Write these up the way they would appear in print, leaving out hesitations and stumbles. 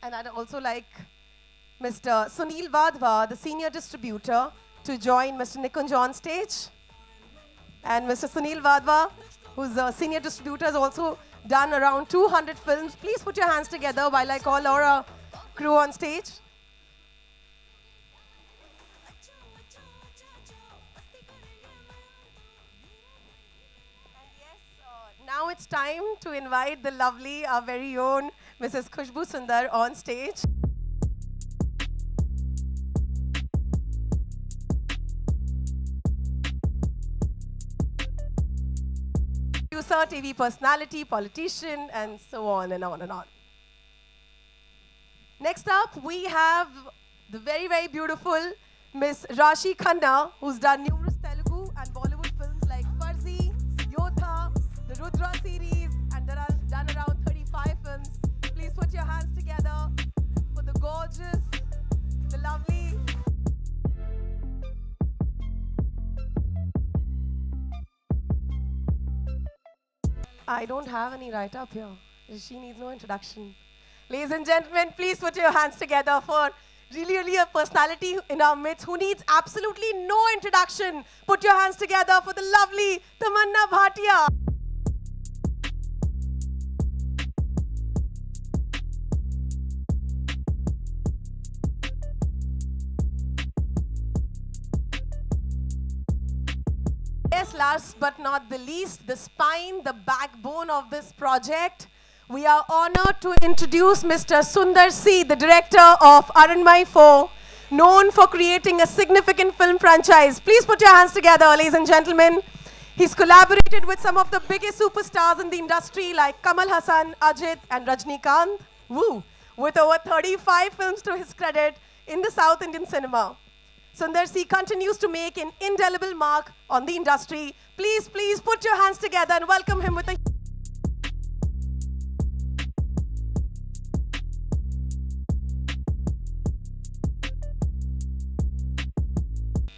And I'd also like Mr. Sunil Vadva, the senior distributor, to join Mr. Nikunj on stage. And Mr. Sunil Vadva, who's a senior distributor, has also done around 200 films. Please put your hands together while I call our crew on stage. Now it's time to invite the lovely, our very own Mrs. Khushbu Sundar on stage. Producer, TV personality, politician, and so on and on and on. Next up, we have the very, very beautiful Miss Rashi Khanna, who's done numerous Telugu and Bollywood films like Farzi, Yotha, the Rudra series, and done around 35 films. Please put your hands together for the gorgeous, the lovely. I don't have any write-up here. She needs no introduction. Ladies and gentlemen, please put your hands together for really a personality in our midst who needs absolutely no introduction. Put your hands together for the lovely Tamanna Bhatia. Yes, last but not the least, the spine, the backbone of this project. We are honored to introduce Mr. Sundar C, the director of Aranmai 4, known for creating a significant film franchise. Please put your hands together, ladies and gentlemen. He's collaborated with some of the biggest superstars in the industry like Kamal Hassan, Ajit, and Rajnikant. Woo! With over 35 films to his credit in the South Indian cinema. Sundar C continues to make an indelible mark on the industry. Please put your hands together and welcome him with a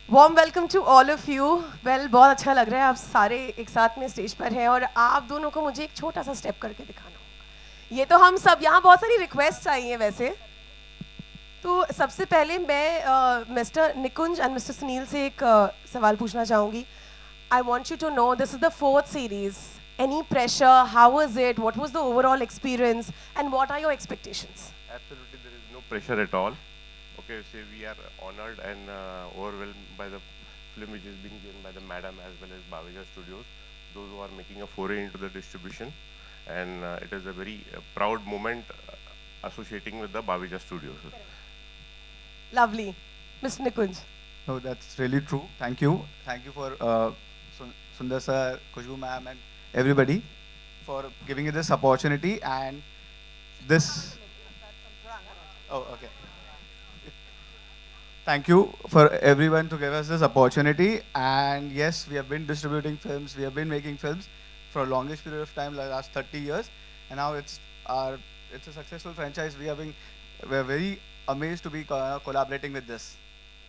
warm welcome to all of you. Well, बहुत अच्छा लग रहा है आप सारे एक साथ में स्टेज पर हैं और आप दोनों को मुझे एक छोटा सा स्टेप करके दिखाना होगा। ये तो हम सब यहाँ बहुत सारी रिक्वेस्ट आई हैं वैसे। तो सबसे पहले मैं mister Nikunj and mister Sunil से एक सवाल पूछना चाहूँगी। I want you to know this is the 4th series. Any pressure? How was it? What was the overall experience? And what are your expectations? Absolutely, there is no pressure at all. Okay, so we are honored and overwhelmed by the film which is being given by the Madam as well as Bhavija Studios, those who are making a foray into the distribution. And it is a very proud moment associating with the Bhavija Studios. Lovely. Mr. Nikunj. No, that's really true. Thank you. Thank you for Sundar sir, Khushbu ma'am and everybody for giving us this opportunity and this. Oh, okay. Thank you for everyone to give us this opportunity. And yes, we have been distributing films. We have been making films for a longest period of time, like last 30 years. And now it's a successful franchise. We're very amazed to be collaborating with this.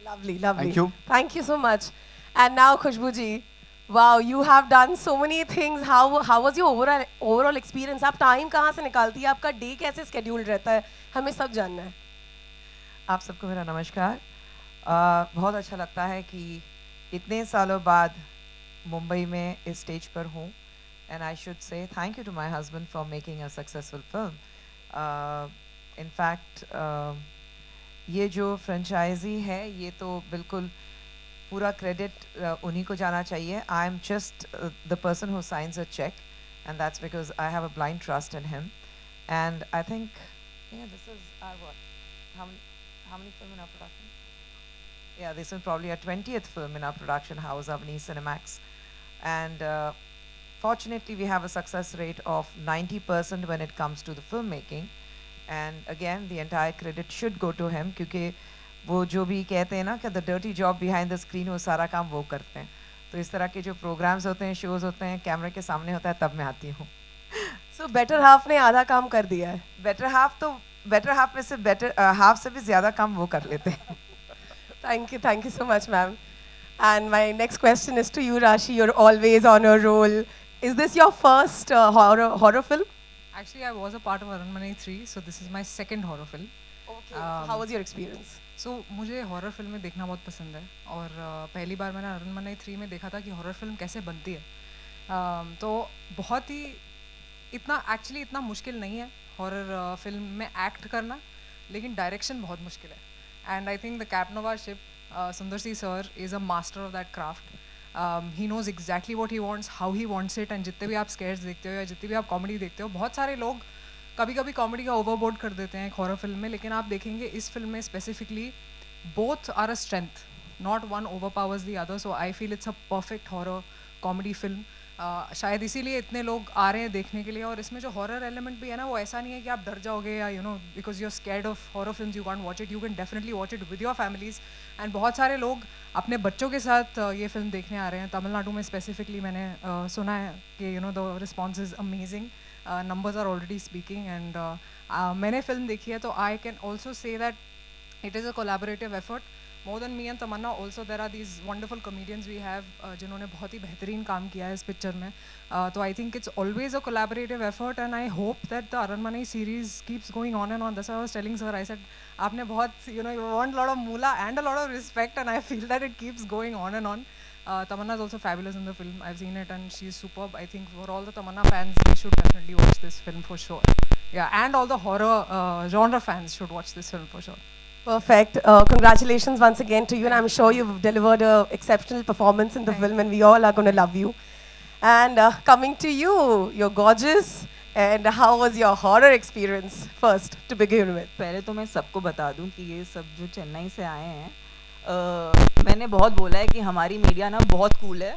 Lovely. Thank you. Thank you so much. And now, Khushbu ji, wow, you have done so many things. How was your overall experience? आप time कहाँ से निकालती है? आपका day कैसे scheduled रहता है? हमें सब जानना है. आप सबको मेरा नमस्कार. बहुत अच्छा लगता है कि इतने सालों बाद मुंबई में इस स्टेज पर हूँ. And I should say thank you to my husband for making a successful film. In fact, ये जो फ्रेंचाइजी है ये तो बिल्कुल पूरा क्रेडिट उन्हीं को जाना चाहिए. I am just the person who signs a check, and that's because I have a blind trust in him. And I think, yeah, this is our what? How many film in our production? Yeah, this is probably our 20th film in our production house, Avni Cinemax. And fortunately, we have a success rate of 90% when it comes to the filmmaking. And again, the entire credit should go to him क्योंकि वो जो भी कहते हैं ना कि the dirty job behind the screen वो सारा काम वो करते हैं. तो इस तरह के जो programs होते हैं, shows होते हैं, कैमरे के सामने होता है तब मैं आती हूँ. So better half ने आधा काम कर दिया है. Better half में से better half से भी ज़्यादा काम वो कर लेते हैं. Thank you so much, ma'am. And my next question is to you, Rashi. You're always on a roll. Is this your first horror film? Actually, I was a part of Aranmane 3, so this is my second horror film. Okay. So how was your experience? सो मुझे horror फिल्में देखना बहुत पसंद है और पहली बार मैंने अरनमने 3 में देखा था कि हॉरर फिल्म कैसे बनती है. तो बहुत ही इतना मुश्किल नहीं है हॉरर फिल्म में एक्ट करना, लेकिन डायरेक्शन बहुत मुश्किल है. एंड आई थिंक द कैपनोवा ship, Sundar C sir is a master of that craft. He knows exactly what he wants, how he wants it. And जितने भी आप स्केयर्स देखते हो या जितनी भी आप कॉमेडी देखते हो, बहुत सारे लोग कभी कभी कॉमेडी का ओवरबोर्ड कर देते हैं एक हॉरर फिल्म में, लेकिन आप देखेंगे इस फिल्म में specifically both are a strength, not one overpowers the other. So I feel it's a perfect horror comedy film. शायद इसीलिए इतने लोग आ रहे हैं देखने के लिए. और इसमें जो हॉरर एलिमेंट भी है ना, वो ऐसा नहीं है कि आप डर जाओगे या because you are scared of horror films, you can't watch it. You can definitely watch it with your families. And बहुत सारे लोग अपने बच्चों के साथ ये फिल्म देखने आ रहे हैं. तमिलनाडु में स्पेसिफिकली मैंने सुना है कि the response is amazing. Numbers are already speaking. And मैंने फिल्म देखी है, तो I can also say that it is a collaborative effort. More than me and Tamanna, also there are these wonderful comedians we have जिन्होंने बहुत ही बेहतरीन काम किया है इस पिक्चर में. तो I think it's always a collaborative effort, and I hope that the Aranmane series keeps going on and on. That's why I was telling sir, I said आपने बहुत you want a lot of moolah and a lot of respect, and I feel that it keeps going on and on. Tamanna is also fabulous in the film. I've seen it and she's superb. I think for all the Tamanna fans, they should definitely watch this film for sure. Yeah, and all the horror genre fans should watch this film for sure. Perfect. Congratulations once again to you, and I'm sure you've delivered an exceptional performance in the film, and we all are going to love you. And coming to you, you're gorgeous. And how was your horror experience first to begin with? पहले तो मैं सबको बता दूं कि ये सब जो चेन्नई से आए हैं, मैंने बहुत बोला है कि हमारी मीडिया ना बहुत कूल है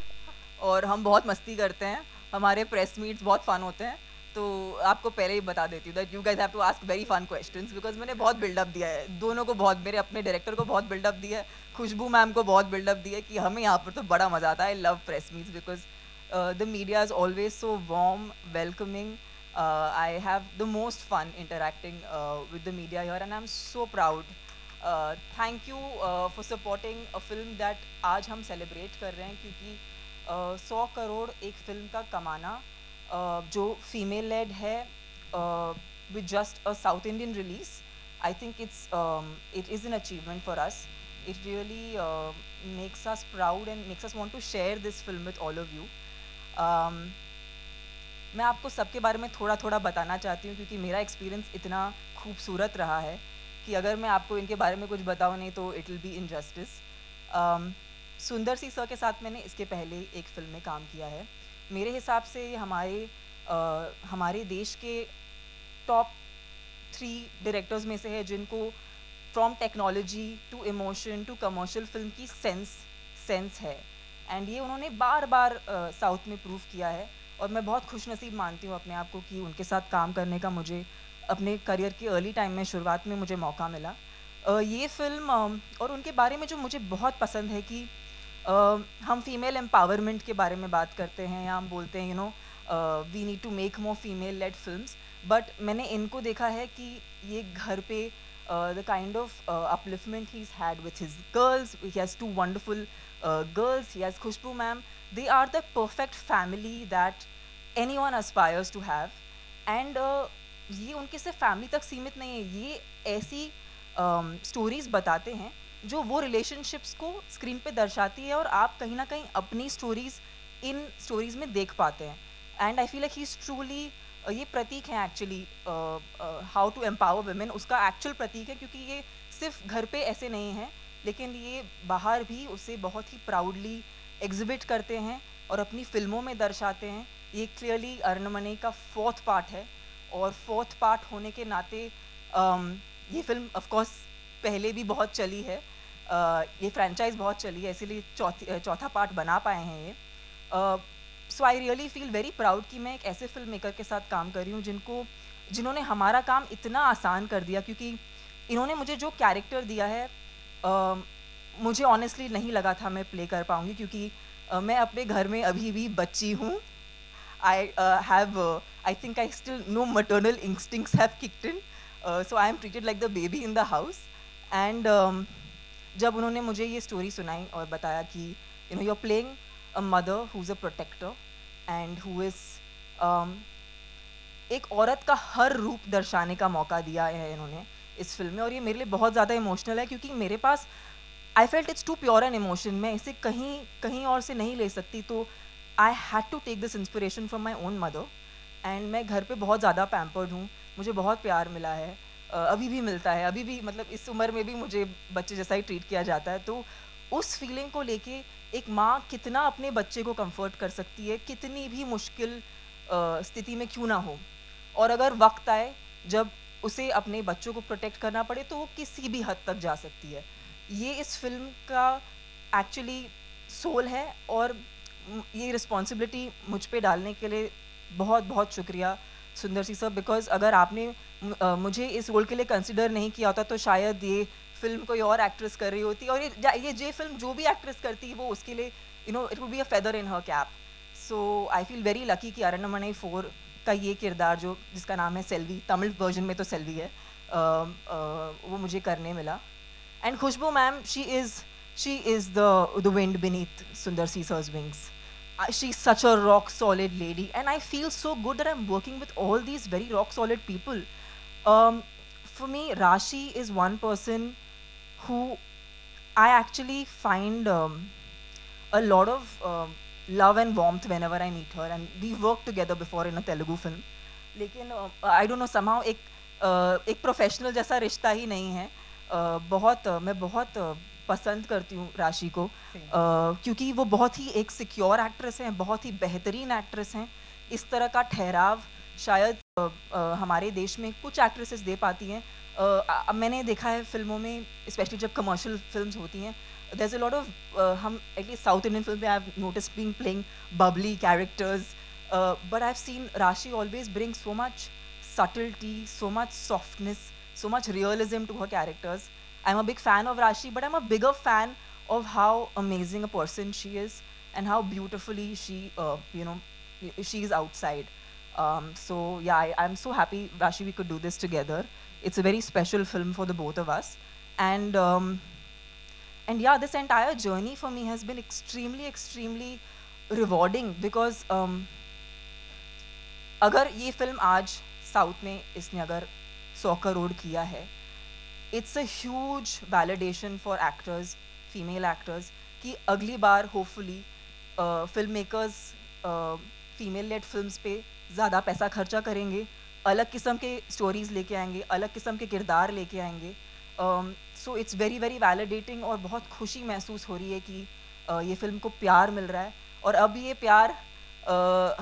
और हम बहुत मस्ती करते हैं, हमारे प्रेस मीट्स बहुत फ़न होते हैं. तो आपको पहले ही बता देती हूँ that you guys have to ask very fun questions, because मैंने बहुत बिल्डअप दिया है दोनों को, बहुत मेरे अपने डायरेक्टर को बहुत बिल्डअप दिया है, खुशबू मैम को बहुत बिल्डअप दिया है कि हमें यहाँ पर तो बड़ा मज़ा आता है. I love press meets because the media is always so warm, welcoming. I have the most fun interacting with the media here, and I'm so proud. Thank you for supporting a film that आज हम celebrate कर रहे हैं, क्योंकि 100 करोड़ एक film का कमाना जो female led है with just a South Indian release, I think it is an achievement for us. It really makes us proud and makes us want to share this film with all of you. मैं आपको सबके बारे में थोड़ा थोड़ा बताना चाहती हूँ, क्योंकि मेरा एक्सपीरियंस इतना खूबसूरत रहा है कि अगर मैं आपको इनके बारे में कुछ बताऊँ नहीं तो इट विल बी इनजस्टिस. सुंदर सी सर के साथ मैंने इसके पहले एक फ़िल्म में काम किया है. मेरे हिसाब से ये हमारे देश के टॉप 3 डायरेक्टर्स में से है जिनको from technology to emotion to commercial film की सेंस है. एंड ये उन्होंने बार बार साउथ में प्रूव किया है, और मैं बहुत खुशनसीब मानती हूँ अपने आप को कि उनके साथ काम करने का मुझे अपने करियर के अर्ली टाइम में शुरुआत में मुझे मौका मिला. ये फ़िल्म और उनके बारे में जो मुझे बहुत पसंद है कि हम फीमेल एम्पावरमेंट के बारे में बात करते हैं, या हम बोलते हैं we need to make more female led films, but मैंने इनको देखा है कि ये घर पे the kind of upliftment he's had with his girls. He has 2 wonderful girls. He has Khushbu ma'am. They are the perfect family that anyone aspires to have. And ये उनके सिर्फ फैमिली तक सीमित नहीं है, ये ऐसी स्टोरीज़ बताते हैं जो वो रिलेशनशिप्स को स्क्रीन पे दर्शाती है, और आप कहीं ना कहीं अपनी स्टोरीज़ इन स्टोरीज़ में देख पाते हैं. And I feel like he is truly, ये प्रतीक है actually how to empower women, उसका एक्चुअल प्रतीक है, क्योंकि ये सिर्फ घर पे ऐसे नहीं है, लेकिन ये बाहर भी उसे बहुत ही प्राउडली एग्जिबिट करते हैं और अपनी फिल्मों में दर्शाते हैं. ये क्लियरली अरनमने का 4th पार्ट है, और 4th पार्ट होने के नाते ये फिल्म ऑफ कोर्स पहले भी बहुत चली है, ये फ्रेंचाइज बहुत चली है, इसीलिए चौथा पार्ट बना पाए हैं ये. So I really feel very proud कि मैं एक ऐसे फिल्म मेकर के साथ काम कर रही हूँ जिन्होंने हमारा काम इतना आसान कर दिया, क्योंकि इन्होंने मुझे जो कैरेक्टर दिया है मुझे ऑनेस्टली नहीं लगा था मैं प्ले कर पाऊँगी, क्योंकि मैं अपने घर में अभी भी बच्ची हूँ. I think I still no maternal instincts have kicked in, so I am treated like the baby in the house. And जब उन्होंने मुझे ये स्टोरी सुनाई और बताया कि you're playing a mother who's a protector and who is एक औरत का हर रूप दर्शाने का मौका दिया है इन्होंने इस फिल्म में, और ये मेरे लिए बहुत ज़्यादा इमोशनल है क्योंकि मेरे पास I felt it's too pure an emotion, मैं इसे कहीं और से नहीं ले सकती, तो I had to take this inspiration from my own mother. And मैं घर पे बहुत ज़्यादा पैम्पर्ड हूँ, मुझे बहुत प्यार मिला है, अभी भी मिलता है, अभी भी मतलब इस उम्र में भी मुझे बच्चे जैसा ही ट्रीट किया जाता है। तो उस फीलिंग को लेके एक माँ कितना अपने बच्चे को कंफर्ट कर सकती है, कितनी भी मुश्किल स्थिति में क्यों ना हो, और अगर वक्त आए जब उसे अपने बच्चों को प्रोटेक्ट करना पड़े तो वो किसी भी हद तक जा सकती है। ये इस फिल्म का एक्चुअली सोल है, और ये रिस्पॉन्सिबिलिटी मुझ पे डालने के लिए बहुत बहुत शुक्रिया सुंदर सी सर, बिकॉज अगर आपने मुझे इस रोल के लिए कंसिडर नहीं किया होता तो शायद ये फिल्म कोई और एक्ट्रेस कर रही होती, और ये फिल्म जो भी एक्ट्रेस करती है वो उसके लिए it would be a feather in her cap. So I feel very lucky कि अरण्यमणि 4 का ये किरदार जिसका नाम है सेल्वी, तमिल वर्जन में तो सेल्वी है, वो मुझे करने मिला। And Khushbu ma'am, she is the wind beneath Sundar C sir's wings. She's such a rock solid lady, and I feel so good that I'm working with all these very rock solid people. For me, Rashi is one person who I actually find a lot of love and warmth whenever I meet her, and we've worked together before in a Telugu film. लेकिन I don't know, somehow एक professional जैसा रिश्ता ही नहीं है। मैं बहुत पसंद करती हूँ राशि को, क्योंकि वो बहुत ही एक सिक्योर एक्ट्रेस हैं, बहुत ही बेहतरीन एक्ट्रेस हैं। इस तरह का ठहराव शायद हमारे देश में कुछ एक्ट्रेसेस दे पाती हैं। अब मैंने देखा है फिल्मों में, स्पेशली जब कमर्शियल फिल्म्स होती हैं, there is a lot of हम एटलीस्ट साउथ इंडियन फिल्म में I have notice being playing bubbly characters, but I have seen Rashi always bring so much subtlety, so much softness, so much realism to her characters. I'm a big fan of Rashi, but I'm a bigger fan of how amazing a person she is and how beautifully she is outside. So yeah, I'm so happy, Rashi, we could do this together. It's a very special film for the both of us, and yeah, this entire journey for me has been extremely rewarding, because अगर ये film आज south में इसने अगर 100 करोड़ किया है, it's a huge validation for actors, female actors, कि अगली बार hopefully film makers female led films पे ज़्यादा पैसा खर्चा करेंगे, अलग किस्म के स्टोरीज़ लेके आएंगे, अलग किस्म के किरदार लेके आएंगे। सो इट्स वेरी वैलिडेटिंग, और बहुत खुशी महसूस हो रही है कि ये फिल्म को प्यार मिल रहा है, और अब ये प्यार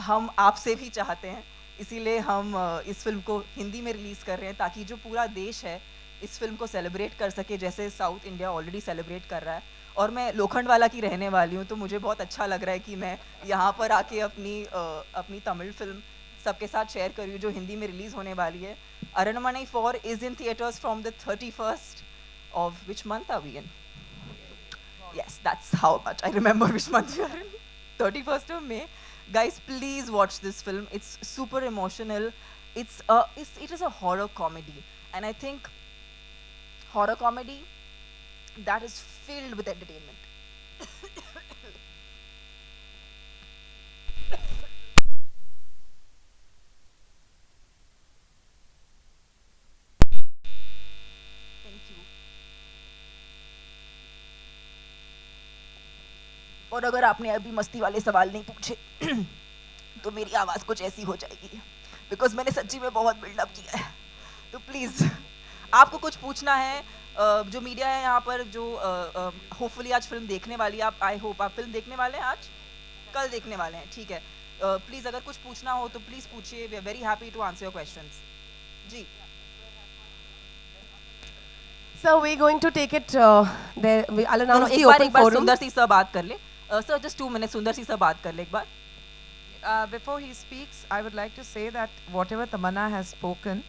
हम आपसे भी चाहते हैं, इसीलिए हम इस फिल्म को हिंदी में रिलीज़ कर रहे हैं, ताकि जो पूरा देश है इस फिल्म को सेलिब्रेट कर सके, जैसे साउथ इंडिया ऑलरेडी सेलिब्रेट कर रहा है। और मैं लोखंडवाला की रहने वाली हूँ, तो मुझे बहुत अच्छा लग रहा है कि मैं यहाँ पर आके अपनी तमिल फिल्म सबके साथ शेयर कर रही हूँ, जो हिंदी में रिलीज़ होने वाली है। अरण्यमणि 4 is in theatres from the 31st of which month are we in? Yes, that's how much I remember which month we are in. 31st of May. Guys, please watch this film. It's super emotional. It is a horror comedy, and I think horror comedy that is filled with entertainment. Thank you. और अगर आपने अभी मस्ती वाले सवाल नहीं पूछे तो मेरी आवाज़ कुछ ऐसी हो जाएगी, बिकॉज मैंने सच्ची में बहुत बिल्डअप किया है। तो प्लीज़ आपको कुछ पूछना है, जो मीडिया है यहाँ पर, जो होपफुली आज फिल्म देखने वाली है, आप आई होप आप फिल्म देखने वाले हैं, आज कल देखने वाले हैं, ठीक है। प्लीज़ अगर कुछ पूछना हो तो प्लीज़ पूछिए, we are very happy to answer your questions. जी So we're going to take it there. I'll announce the एक open बार forum. सुंदर सी सर बात कर ले, सर जस्ट 2 minutes, सुंदर सी सर बात कर ले एक बार। Before he speaks, I would like to say that whatever Tamanna has spoken,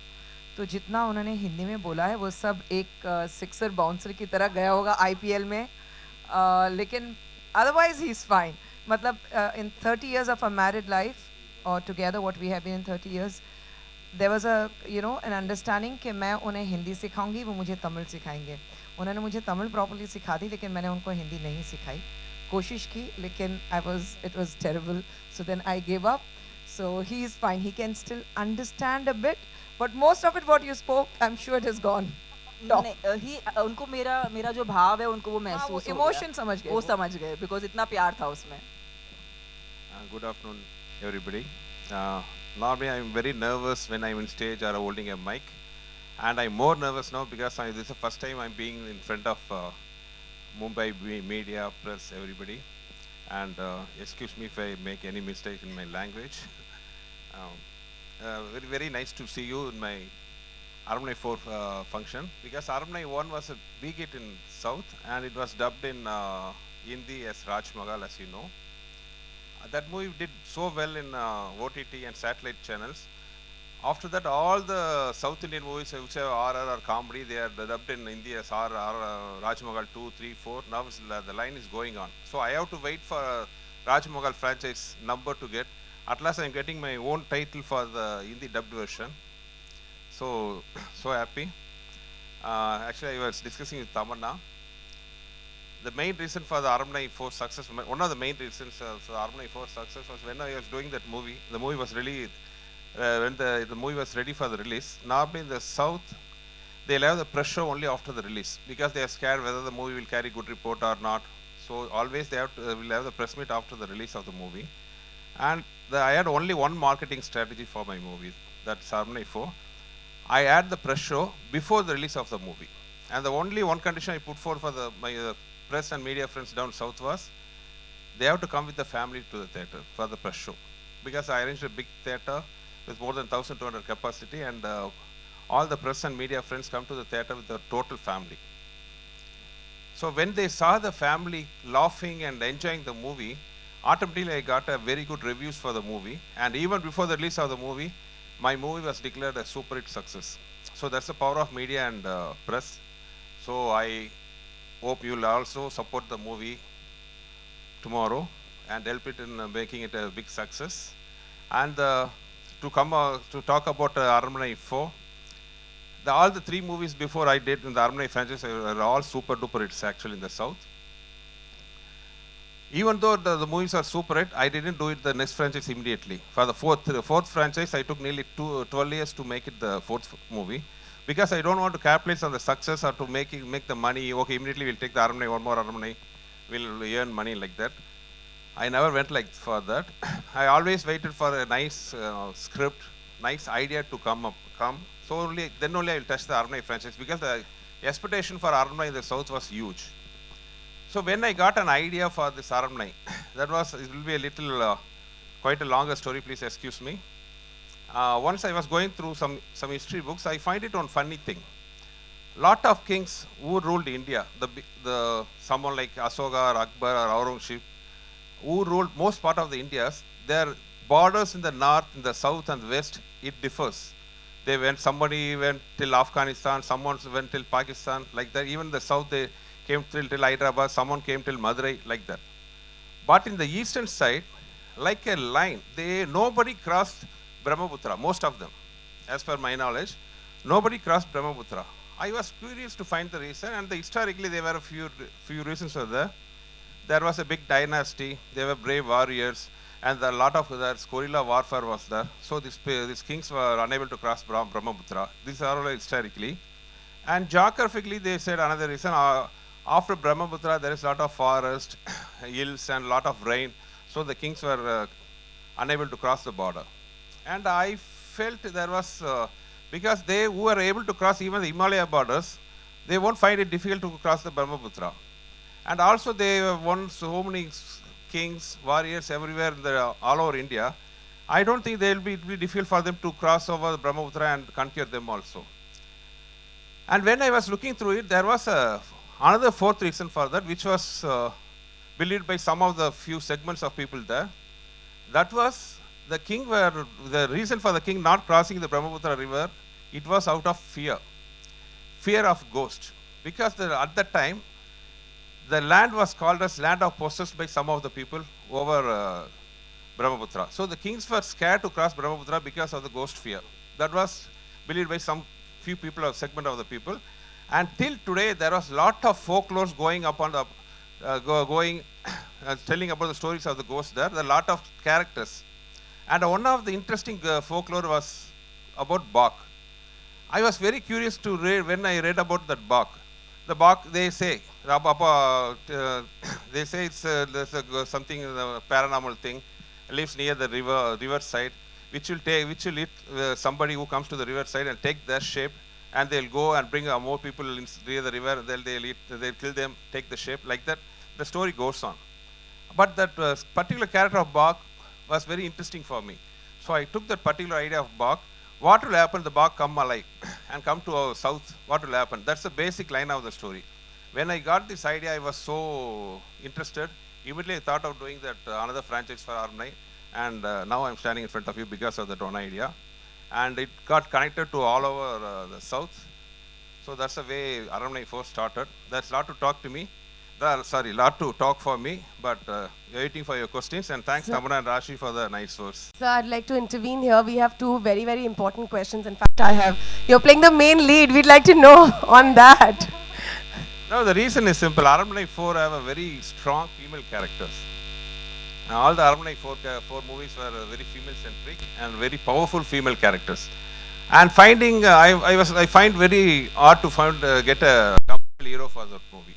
तो जितना उन्होंने हिंदी में बोला है वो सब एक सिक्सर बाउंसर की तरह गया होगा IPL में, लेकिन otherwise he is fine. मतलब in 30 years of a married life or together what we have been in 30 years, there was a an understanding कि मैं उन्हें हिंदी सिखाऊंगी, वो मुझे तमिल सिखाएंगे। उन्होंने मुझे तमिल प्रॉपर्ली सिखा दी, लेकिन मैंने उनको हिंदी नहीं सिखाई। कोशिश की, लेकिन it was terrible, so then I gave up. So he's fine. He can still understand a bit, but most of it what you spoke, I'm sure it is gone. Top. उनको मेरा जो भाव है उनको वो महसूस हो गया, emotion समझ गए वो वो। समझ गए बिकॉज इतना प्यार था उसमें. Good afternoon, everybody. Normally, I'm very nervous when I'm on stage or holding a mic, and I'm more nervous now because this is the first time I'm being in front of Mumbai media, press, everybody. And excuse me if I make any mistake in my language. Very, very nice to see you in my Armani 4 function, because Armani 1 was a big hit in South, and it was dubbed in Hindi as Raj Mahal, as you know. That movie did so well in OTT and satellite channels. After that, all the South Indian movies which have RR or comedy, they are dubbed in Hindi as Raj Mahal 2, 3, 4. Now the line is going on. So I have to wait for Raj Mahal franchise number to get. At last, I'm getting my own title for the Hindi dubbed version. So happy. Actually, I was discussing with Tamanna. The main reason for the Armani 4 success, one of the main reasons for the Armani 4 success was when I was doing that movie. The movie was really, when the movie was ready for the release. Normally in the South, they'll have the pressure only after the release because they are scared whether the movie will carry good report or not. So always they will have the press meet after the release of the movie. And I had only one marketing strategy for my movie, that's Armani 4. I had the press show before the release of the movie. And the only one condition I put forward for my press and media friends down south was they have to come with the family to the theatre for the press show, because I arranged a big theatre with more than 1,200 capacity, and all the press and media friends come to the theatre with the total family. So when they saw the family laughing and enjoying the movie, automatically I got a very good reviews for the movie, and even before the release of the movie, my movie was declared a super hit success. So that's the power of media and press. So I hope you will also support the movie tomorrow and help it in making it a big success. And to talk about Armani 4, all the 3 movies before I did in the Armani franchise are all super duper hits actually in the South. Even though the movies are super hit, I didn't do it the next franchise immediately. For the fourth franchise, I took nearly 12 years to make it the 4th movie, because I don't want to capitalize on the success or to make the money. Okay, immediately we'll take the Armani, one more Armani, we'll earn money like that. I never went like for that. I always waited for a nice script, nice idea to come. So then only I will touch the Armani franchise, because the expectation for Armani in the South was huge. So when I got an idea for this Armani, it will be a little, quite a longer story, please excuse me. Once I was going through some history books, I find it one funny thing. Lot of kings who ruled India, someone like Ashoka or Akbar or Aurangzeb, who ruled most part of the Indias, their borders in the north, in the south and the west, it differs. Somebody went till Afghanistan, someone went till Pakistan, like that. Even the south, they came till Hyderabad, someone came till Madurai, like that. But in the eastern side, like a line, nobody crossed Brahmaputra, most of them, as per my knowledge, nobody crossed Brahmaputra. I was curious to find the reason, and historically there were a few reasons for that. There was a big dynasty, there were brave warriors, and a lot of guerrilla warfare was there. So these kings were unable to cross Brahmaputra. These are all historically. And geographically, they said another reason, after Brahmaputra there is a lot of forest, hills and a lot of rain, so the kings were unable to cross the border. And I felt there was, because they who were able to cross even the Himalaya borders, they won't find it difficult to cross the Brahmaputra. And also they won so many kings, warriors everywhere all over India. I don't think it will be difficult for them to cross over the Brahmaputra and conquer them also. And when I was looking through it, there was another 4th reason for that, which was believed by some of the few segments of people there. That was the reason for the king not crossing the Brahmaputra river, it was out of fear of ghost. Because at that time, the land was called as land of possessed by some of the people over Brahmaputra. So the kings were scared to cross Brahmaputra because of the ghost fear. That was believed by some few people or segment of the people. And till today, there was a lot of folklore going up on the, telling about the stories of the ghosts there. There are a lot of characters. And one of the interesting folklore was about Bach. I was very curious to read when I read about that Bach. The Bach, they say, they say it's there's something paranormal thing, lives near the riverside, which will eat somebody who comes to the riverside and take their shape, and they'll go and bring more people near the river. They'll kill them, take the shape like that. The story goes on. But that particular character of Bach was very interesting for me. So I took that particular idea of Bach. What will happen? The Bach come alive and come to our south. What will happen? That's the basic line of the story. When I got this idea, I was so interested. Immediately I thought of doing that another franchise for Arnai, and now I'm standing in front of you because of that one idea. And it got connected to all over the south. So that's the way Arnai 4 started. That's a lot to talk to me. Lot to talk for me, but waiting for your questions. And thanks, Tamana and Rashi, for the nice words. So I'd like to intervene here. We have two very, very important questions. In fact, you're playing the main lead. We'd like to know on that. No, the reason is simple. Arnai 4 have a very strong female characters. All the Arnai 4 movies were very female-centric and very powerful female characters. And finding, I find very hard to get a hero for that movie.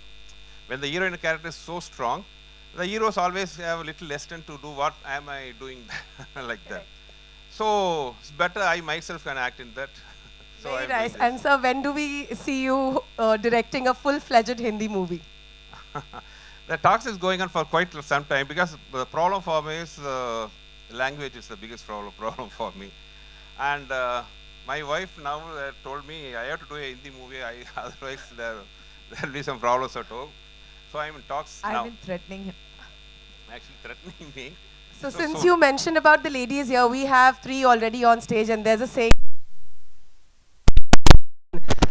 When the heroine character is so strong, the heroes always have a little lesson to do. What am I doing like that? So it's better I myself can act in that. So Very nice. And sir, when do we see you directing a full-fledged Hindi movie? The talks is going on for quite some time, because the problem for me is language is the biggest problem for me. And my wife now told me I have to do a Hindi movie, otherwise there will be some problems at home. So I'm in talks now. I've been threatening him. Actually threatening me. So since you mentioned about the ladies here, we have 3 already on stage, and there's a saying,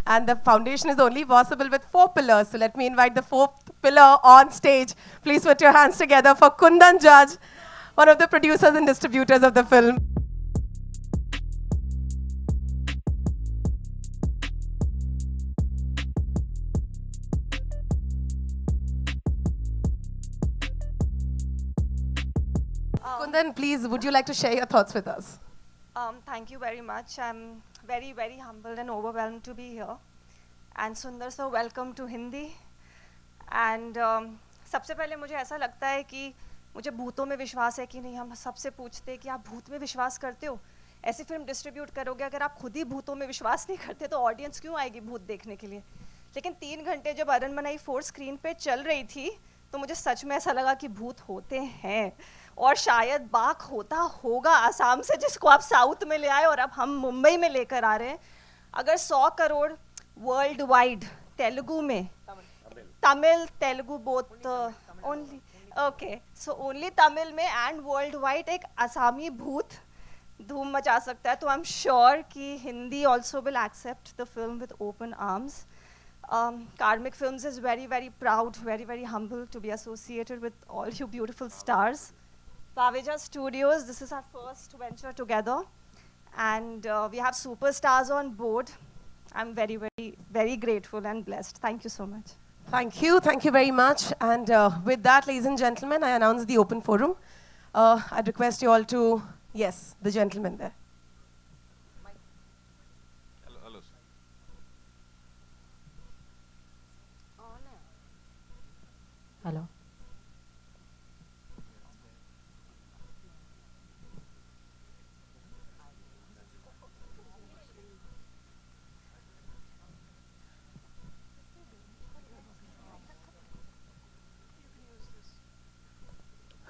and the foundation is only possible with 4 pillars. So let me invite the 4th pillar on stage. Please put your hands together for Kundan Judge, one of the producers and distributors of the film. Kundan, please, would you like to share your thoughts with us? Thank you very much. I'm very, very humbled and overwhelmed to be here. And Sundar sir, welcome to Hindi. And सबसे पहले मुझे ऐसा लगता है कि मुझे भूतों में विश्वास है कि नहीं. हम सबसे पूछते हैं कि आप भूत में विश्वास करते हो? ऐसी फिल्म डिस्ट्रीब्यूट करोगे, अगर आप खुद ही भूतों में विश्वास नहीं करते तो ऑडियंस क्यों आएगी भूत देखने के लिए? लेकिन 3 घंटे जब अरनमनई 4 स्क्रीन पे चल रही थी तो मुझे सच में ऐसा लगा कि भूत होते हैं, और शायद बाघ होता होगा असम से, जिसको आप साउथ में ले आए और अब हम मुंबई में लेकर आ रहे हैं. अगर 100 करोड़ वर्ल्ड वाइड तेलुगु में, Tamil Telugu both only, okay, so only Tamil में एंड वर्ल्ड वाइड एक असमी भूत धूम मचा सकता है, तो आई एम श्योर कि Hindi also will accept the film with open arms. Karmic Films is very, very proud, very, very humble to be associated with all you beautiful stars. Paveja Studios, this is our first venture together, and we have superstars on board. I'm very, very, very grateful and blessed. Thank you so much. Thank you very much. And with that, ladies and gentlemen, I announce the open forum. I'd request you all to, yes, the gentleman there. Hello.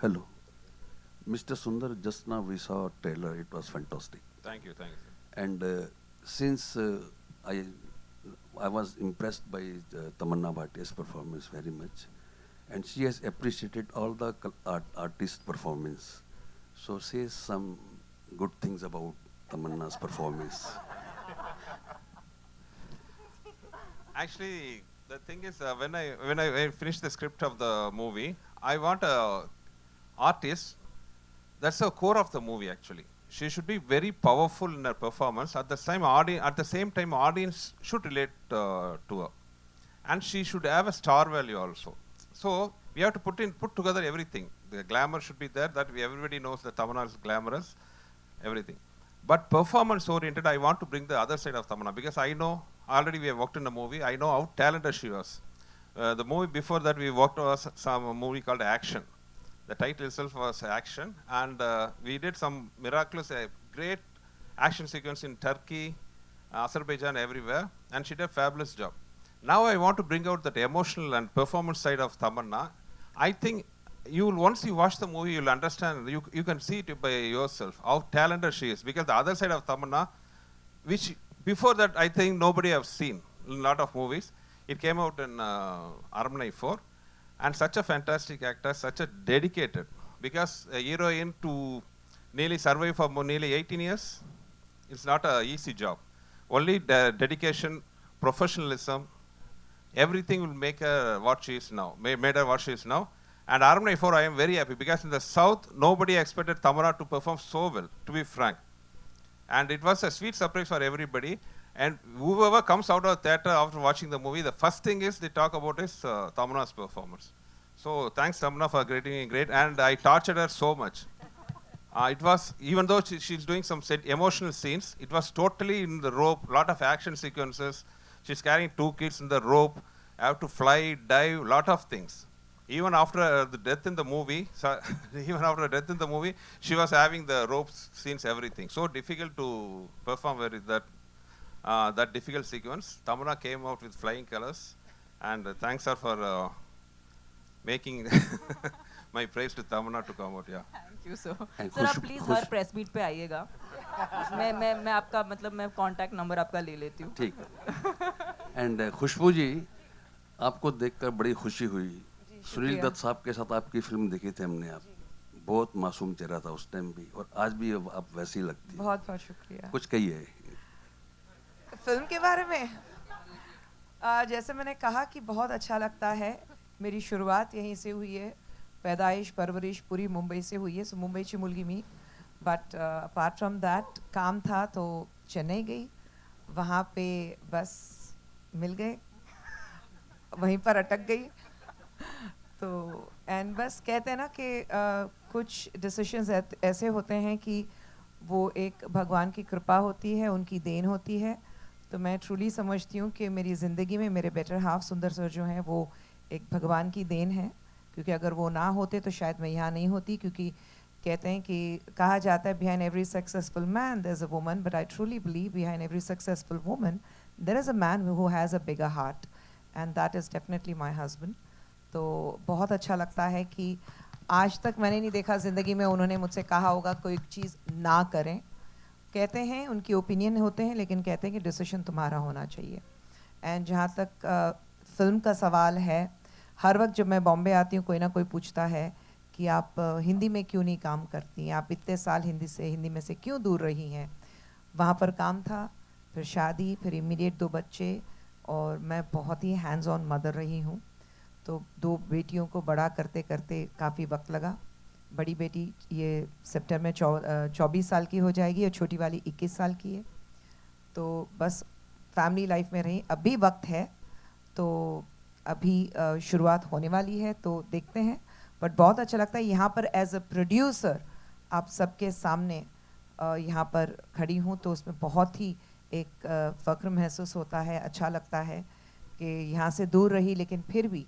Hello. Mr. Sundar, just now we saw a trailer. It was fantastic. Thank you. And since I was impressed by Tamanna Bhatia's performance very much, and she has appreciated all the artist performance. So say some good things about Tamanna's performance. Actually, the thing is, when I finished the script of the movie, I want a artist. That's the core of the movie. Actually, she should be very powerful in her performance. At the same time, audience should relate to her, and she should have a star value also. So we have to put together everything. The glamour should be there. That everybody knows that Tamanna is glamorous. everything. But performance oriented, I want to bring the other side of Tamanna because I know already we have worked in the movie. I know how talented she was. The movie before that we worked on some movie called Action. The title itself was Action, and we did some miraculous, great action sequence in Turkey, Azerbaijan, everywhere, and she did a fabulous job. Now I want to bring out that emotional and performance side of Tamanna. I think once you watch the movie, you'll understand, you can see it by yourself, how talented she is. Because the other side of Tamanna, which before that I think nobody have seen in a lot of movies, it came out in Armani 4, and such a fantastic actor, such a dedicated, because a heroine to nearly survive for nearly 18 years, it's not an easy job. Only dedication, professionalism, everything will make her what she is now, made her what she is now. And Armani 4, I am very happy because in the South, nobody expected Tamanna to perform so well, to be frank. And it was a sweet surprise for everybody. And whoever comes out of theater after watching the movie, the first thing is they talk about is Tamanna's performance. So thanks Tamanna for getting great. And I tortured her so much. It was, even though she's doing some emotional scenes, it was totally in the rope, lot of action sequences. She's carrying 2 kids in the rope, have to fly, dive, lot of things. Even after the death in the movie, she was having the rope scenes, everything. So difficult to perform that difficult sequence. Tamanna came out with flying colors, and thanks her for making my praise to Tamanna to come out. Yeah. Thank you so. Sir, आप please her press meet पे आइएगा. मैं आपका मतलब मैं contact number आपका ले लेती हूँ. ठीक है. And खुशबू जी, आपको देखकर बड़ी खुशी हुई. सुनील दत्त साहब के साथ आपकी फिल्म देखी थी हमने. आप बहुत मासूम चेहरा था उस टाइम भी, और आज भी आप वैसी लगती है. बहुत बहुत शुक्रिया. कुछ कहिए फिल्म के बारे में. जैसे मैंने कहा कि बहुत अच्छा लगता है. मेरी शुरुआत यहीं से हुई है. पैदाइश परवरिश पूरी मुंबई से हुई है. सो मुंबईची मुलगी मी. बट अपार्ट फ्रॉम दैट काम था तो चेन्नई गई. वहाँ पे बस मिल गए, वहीं पर अटक गई. तो एंड बस कहते हैं ना कि कुछ डिसीशंस ऐसे होते हैं कि वो एक भगवान की कृपा होती है, उनकी देन होती है. तो मैं ट्रूली समझती हूँ कि मेरी ज़िंदगी में मेरे बेटर हाफ सुंदर सर जो हैं वो एक भगवान की देन है. क्योंकि अगर वो ना होते तो शायद मैं यहाँ नहीं होती. क्योंकि कहते हैं कि कहा जाता है behind every successful man there is a woman, but I truly believe behind every successful woman there is a man who has a bigger heart, and that is definitely my husband. तो बहुत अच्छा लगता है कि आज तक मैंने नहीं देखा ज़िंदगी में उन्होंने मुझसे कहा होगा कोई चीज़ ना करें. कहते हैं उनकी ओपिनियन होते हैं, लेकिन कहते हैं कि डिसीजन तुम्हारा होना चाहिए. एंड जहाँ तक फिल्म का सवाल है, हर वक्त जब मैं बॉम्बे आती हूँ कोई ना कोई पूछता है कि आप हिंदी में क्यों नहीं काम करती हैं, आप इतने साल हिंदी में से क्यों दूर रही हैं. वहाँ पर काम था, फिर शादी, फिर इमीडिएट 2 बच्चे, और मैं बहुत ही हैंड्स ऑन मदर रही हूँ. तो 2 बेटियों को बड़ा करते करते काफ़ी वक्त लगा. बड़ी बेटी ये सितंबर में 24 साल की हो जाएगी और छोटी वाली 21 साल की है. तो बस फैमिली लाइफ में रही. अभी वक्त है, तो अभी शुरुआत होने वाली है, तो देखते हैं. बट बहुत अच्छा लगता है यहाँ पर एज अ प्रोड्यूसर आप सबके सामने यहाँ पर खड़ी हूँ, तो उसमें बहुत ही एक फ़ख्र महसूस होता है. अच्छा लगता है कि यहाँ से दूर रही लेकिन फिर भी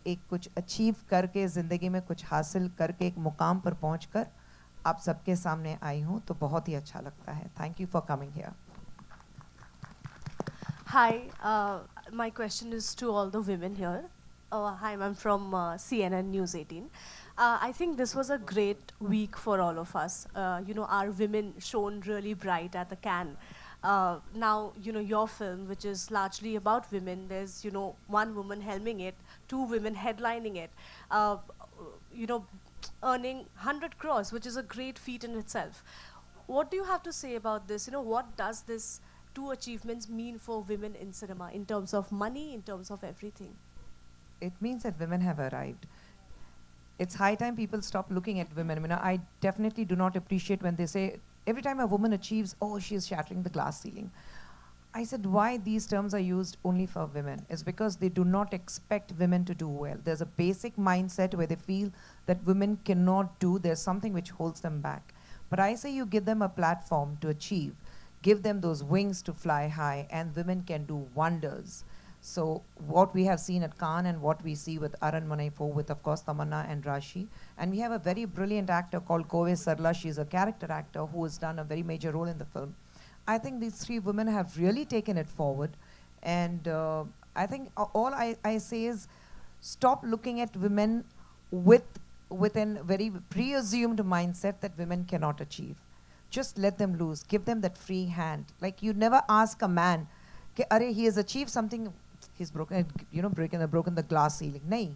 एक कुछ अचीव करके, ज़िंदगी में कुछ हासिल करके एक मुकाम पर पहुंचकर आप सबके सामने आई हूँ, तो बहुत ही अच्छा लगता है. Thank you for coming here. Hi, my question is to all the women here. Hi, I'm from CNN News 18. I think this was a great week for all of us. Our women shone really bright at the Cannes. Now, your film, which is largely about women, there's, 1 woman helming it, 2 women headlining it, earning 100 crores, which is a great feat in itself. What do you have to say about this? What does this 2 achievements mean for women in cinema in terms of money, in terms of everything? It means that women have arrived. It's high time people stop looking at women. I definitely do not appreciate when they say, every time a woman achieves, oh, she is shattering the glass ceiling. I said, why these terms are used only for women? It's because they do not expect women to do well. There's a basic mindset where they feel that women cannot do, there's something which holds them back. But I say you give them a platform to achieve, give them those wings to fly high, and women can do wonders. So what we have seen at Cannes and what we see with Aranmanai 4 with, of course, Tamanna and Rashi. And we have a very brilliant actor called Kove Sarla. She's a character actor who has done a very major role in the film. I think these three women have really taken it forward. And I think all I say is stop looking at women with a very pre-assumed mindset that women cannot achieve. Just let them loose. Give them that free hand. Like you never ask a man, he has achieved something, he's broken, broken the glass ceiling. Nahi.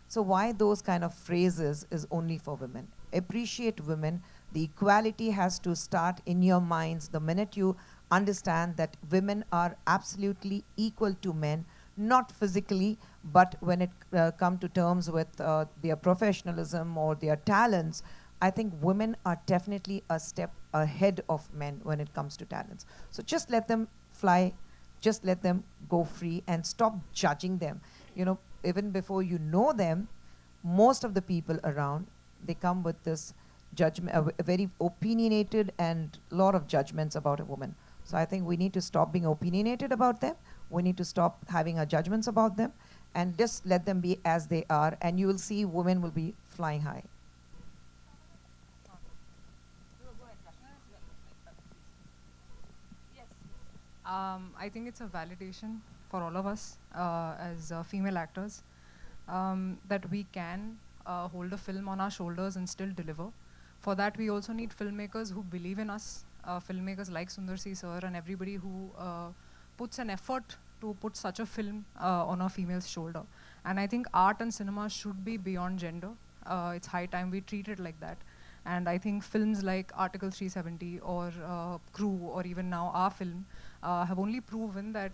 So why those kind of phrases is only for women? Appreciate women. The equality has to start in your minds the minute you understand that women are absolutely equal to men, not physically, but when it come to terms with their professionalism or their talents. I think women are definitely a step ahead of men when it comes to talents. So just let them fly, just let them go free and stop judging them. You know, even before you know them, most of the people around, they come with this judgment, a very opinionated and lot of judgments about a woman. So I think we need to stop being opinionated about them. We need to stop having our judgments about them and just let them be as they are, and you will see women will be flying high. I think it's a validation for all of us as female actors that we can hold a film on our shoulders and still deliver. For that, we also need filmmakers who believe in us, filmmakers like Sundar C sir and everybody who puts an effort to put such a film on a female's shoulder. And I think art and cinema should be beyond gender. It's high time we treat it like that. And I think films like Article 370 or Crew or even now our film have only proven that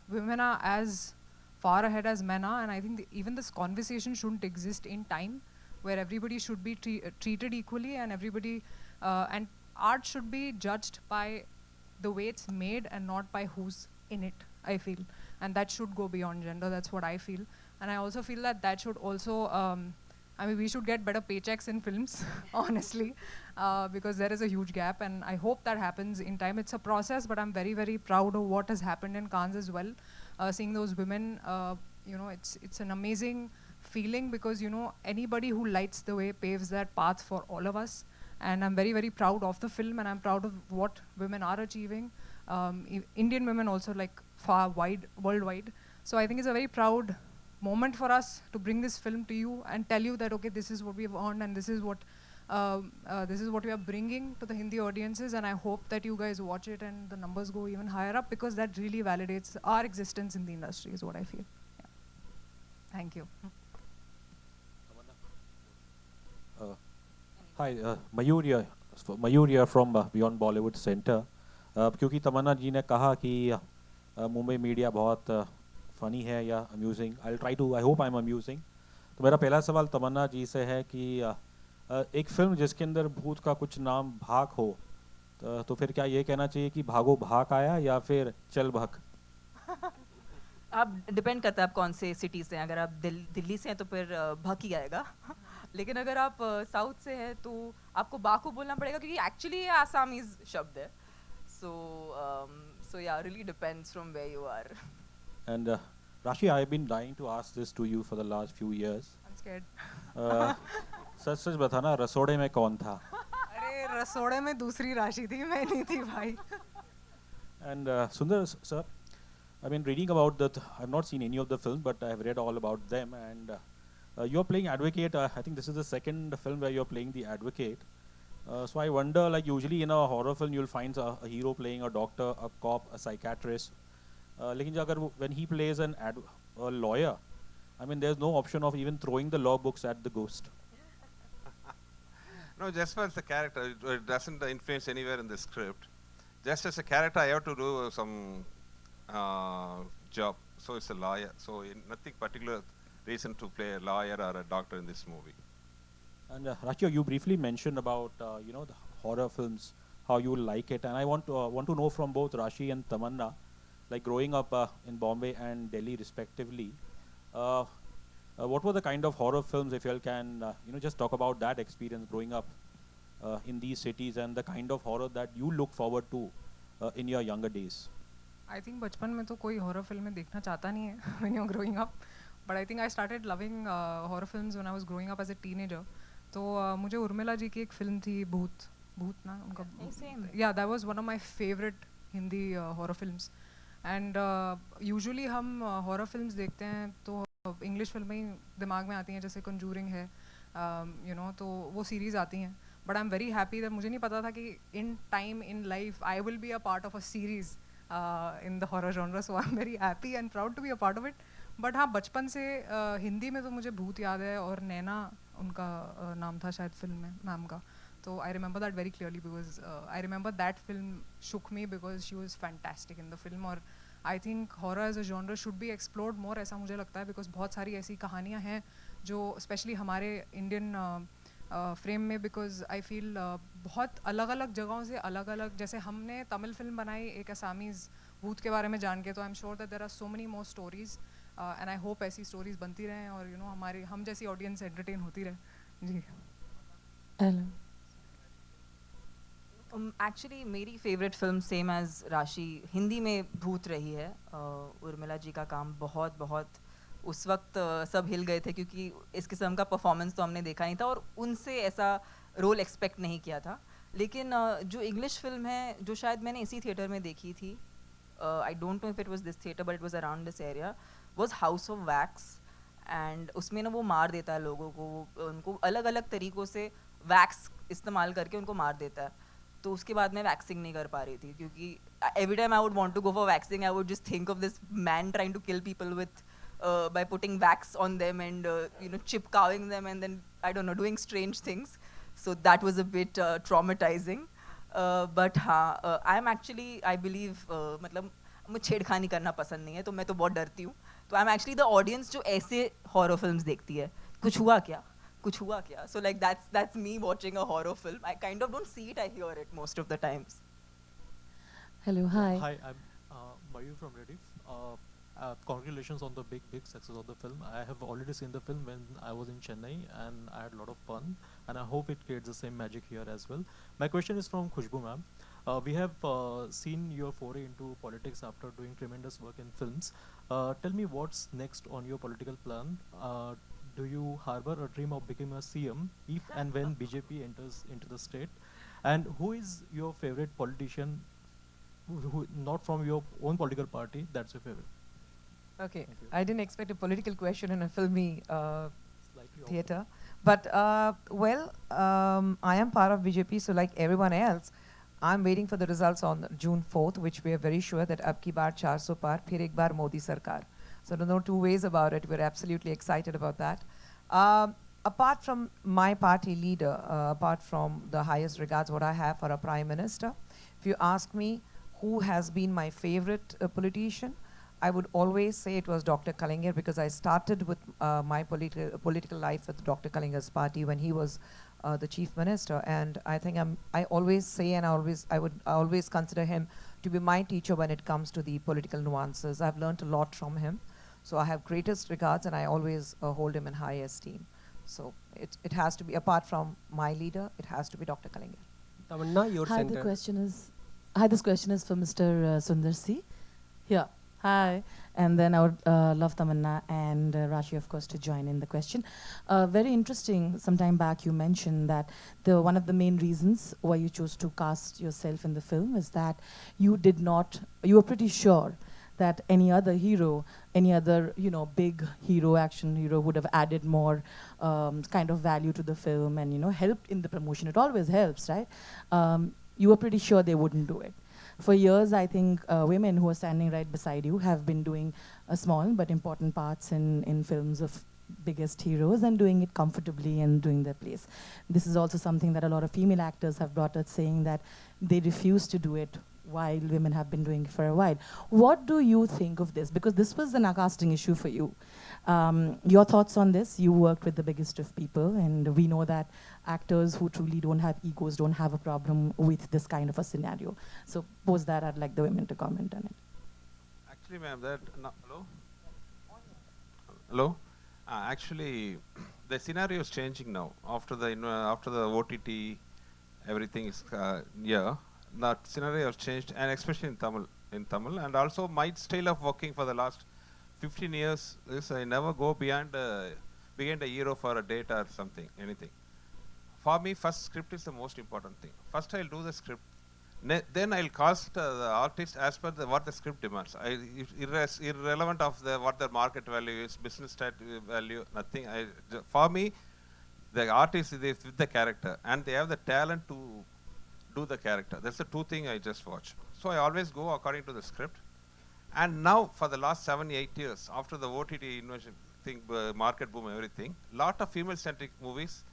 women are as far ahead as men are, and I think even this conversation shouldn't exist in time where everybody should be treated equally and everybody, and art should be judged by the way it's made and not by who's in it, I feel. And that should go beyond gender, that's what I feel. And I also feel that that should also, I mean, we should get better paychecks in films, honestly, because there is a huge gap, and I hope that happens in time. It's a process, but I'm very, very proud of what has happened in Cannes as well. Seeing those women, you know, it's an amazing feeling because, you know, anybody who lights the way paves that path for all of us. And I'm very, very proud of the film, and I'm proud of what women are achieving. Indian women also, like, far wide, worldwide. So I think it's a very proud moment for us to bring this film to you and tell you that, okay, this is what we've earned and this is what we are bringing to the Hindi audiences, and I hope that you guys watch it and the numbers go even higher up because that really validates our existence in the industry is what I feel. Yeah. Thank you. Hi, Mayur here from Beyond Bollywood Center. क्योंकि तमन्ना जी ने कहा कि Mumbai media बहुत funny है या amusing, I hope I am amusing. तो मेरा पहला सवाल तमन्ना जी से है कि एक फिल्म जिसके अंदर भूत का कुछ नाम भाग हो, तो फिर क्या ये कहना चाहिए कि भागो भाग आया या फिर चल भग? आप डिपेंड करता है आप कौन से सिटी से हैं. अगर आप दिल्ली से हैं तो फिर भग ही आएगा. लेकिन अगर आप साउथ से हैं तो आपको बाकू बोलना पड़ेगा क्योंकि एक्चुअली ये आसामीज शब्द है. So yeah, really depends from where you are. And Rashi, I've been dying to ask this to you for the last few years. I'm scared. सच सच बताना, रसोड़े में कौन था? अरे रसोड़े में दूसरी राशि थी, मैं नहीं थी भाई. And Sundar sir, I've been reading about that. I've not seen any of the films, but I've read all about them. And you're playing advocate. I think this is the second film where you're playing the advocate. So I wonder, like usually in a horror film, you'll find a hero playing a doctor, a cop, a psychiatrist. लेकिन अगर when he plays a lawyer, I mean, there's no option of even throwing the law books at the ghost. No, just as the character, it doesn't influence anywhere in the script. Just as a character, I have to do some job. So it's a lawyer. So nothing particular reason to play a lawyer or a doctor in this movie. And Rachi, you briefly mentioned about you know, the horror films, how you like it, and I want to know from both Rashi and Tamanna, like growing up in Bombay and Delhi respectively, what were the kind of horror films, if you all can you know, just talk about that experience growing up in these cities and the kind of horror that you look forward to in your younger days? I think बचपन में तो कोई horror फिल्में देखना चाहता नहीं है when you are growing up, but I think I started loving horror films when I was growing up as a teenager. तो मुझे उर्मिला जी की एक फिल्म थी भूत, भूत ना उनका, या that was one of my favourite Hindi horror films. And usually हम हॉरर फिल्म्स देखते हैं तो इंग्लिश फिल्में ही दिमाग में आती हैं, जैसे कंजूरिंग है, यू नो, तो वो सीरीज़ आती हैं. But I am very happy that मुझे नहीं पता था कि in time in life I will be a part of a series in the horror genre, so I'm very happy and proud to be a part of it. But हाँ, बचपन से हिंदी में तो मुझे भूत याद है, और नैना उनका नाम था शायद फिल्म में, मैम का. तो I remember that very clearly because I remember that film shook me because she was fantastic in the film. और I think horror as a genre should be explored more, ऐसा मुझे लगता है, because बहुत सारी ऐसी कहानियाँ हैं जो especially हमारे इंडियन फ्रेम में, बिकॉज आई फील बहुत अलग अलग जगहों से अलग अलग, जैसे हमने तमिल फिल्म बनाई एक असामीज़ भूत के बारे में जान के, तो I am sure that there are so many more stories, and I hope ऐसी स्टोरीज बनती रहें और यू नो हमारे हम जैसी ऑडियंस एंटरटेन होती रहे. जी. हेलो. एक्चुअली मेरी फेवरेट फिल्म सेम एज राशि हिंदी में भूत रही है. उर्मिला जी का काम बहुत बहुत उस वक्त सब हिल गए थे, क्योंकि इस किस्म का परफॉर्मेंस तो हमने देखा नहीं था और उनसे ऐसा रोल एक्सपेक्ट नहीं किया था. लेकिन जो इंग्लिश फिल्म है, जो शायद मैंने इसी थिएटर में देखी थी, I don't know if it was this theatre but it was around this area, was house of wax. And उसमें ना वो मार देता है लोगों को, उनको अलग अलग तरीक़ों से वैक्स इस्तेमाल करके उनको मार देता है. तो उसके बाद मैं वैक्सिंग नहीं कर पा रही थी, क्योंकि every time I would want to go for waxing I would just think of this man trying to kill people with by putting wax on them and you know, chipkawing them and then I don't know, doing strange things. So that was a bit traumatizing. But हाँ, I am actually, I believe, मतलब मुझे छेड़खानी करना पसंद नहीं है, तो मैं तो बहुत डरती हूँ. तो I am actually the audience जो ऐसे horror films देखती है. कुछ हुआ क्या? कुछ हुआ क्या? So like that's me watching a horror film. I kind of don't see it, I hear it most of the times. Hello, hi. Hi, I'm Mayur from Rediff. Congratulations on the big success of the film. I have already seen the film when I was in Chennai and I had a lot of fun, and I hope it creates the same magic here as well. My question is from Khushbu ma'am. We have seen your foray into politics after doing tremendous work in films. Tell me what's next on your political plan. Do you harbor a dream of becoming a CM if and when BJP enters into the state? And who is your favorite politician, who not from your own political party, that's your favorite? Okay, I didn't expect a political question in a filmy theatre. But I am part of BJP, so like everyone else, I'm waiting for the results on June 4th, which we are very sure that ab ki baar 400 par, phir ek baar Modi Sarkar. So no two ways about it. We're absolutely excited about that. Apart from my party leader, apart from the highest regards what I have for a prime minister, if you ask me who has been my favorite politician, I would always say it was Dr. Kalaignar, because I started with my political life with Dr. Kalaigner's party when he was the chief minister, and I think I always say, and I always consider him to be my teacher when it comes to the political nuances. I've learned a lot from him, so I have greatest regards, and I always hold him in high esteem. So it has to be, apart from my leader, it has to be Dr. Kalaignar. Tamanna, your center. This question is for Mr. Sundar C. Here. Hi, and then I would love Tamanna and Rashi, of course, to join in the question. Very interesting, some time back you mentioned that one of the main reasons why you chose to cast yourself in the film is that you were pretty sure that any other hero, any other, big hero, action hero would have added more kind of value to the film and, helped in the promotion. It always helps, right? You were pretty sure they wouldn't do it. For years, I think women who are standing right beside you have been doing small but important parts in films of biggest heroes and doing it comfortably and doing their place. This is also something that a lot of female actors have brought us, saying that they refuse to do it while women have been doing it for a while. What do you think of this? Because this was an casting issue for you. Your thoughts on this? You worked with the biggest of people, and we know that actors who truly don't have egos don't have a problem with this kind of a scenario. So post that, I'd like the women to comment on it. Actually, ma'am, hello? Actually, the scenario is changing now. After the OTT everything is yeah. The scenario has changed, and especially in Tamil. And also my style of working for the last 15 years is I never go behind a hero for a date or something, anything. For me, first script is the most important thing. First, I'll do the script. Then I'll cast the artist as per what the script demands. Irrelevant of what the market value is, business value, nothing. For me, the artist is with the character, and they have the talent to do the character. That's the two things I just watch. So I always go according to the script. And now, for the last 7-8 years, after the OTT invention thing, market boom, everything, lot of female-centric movies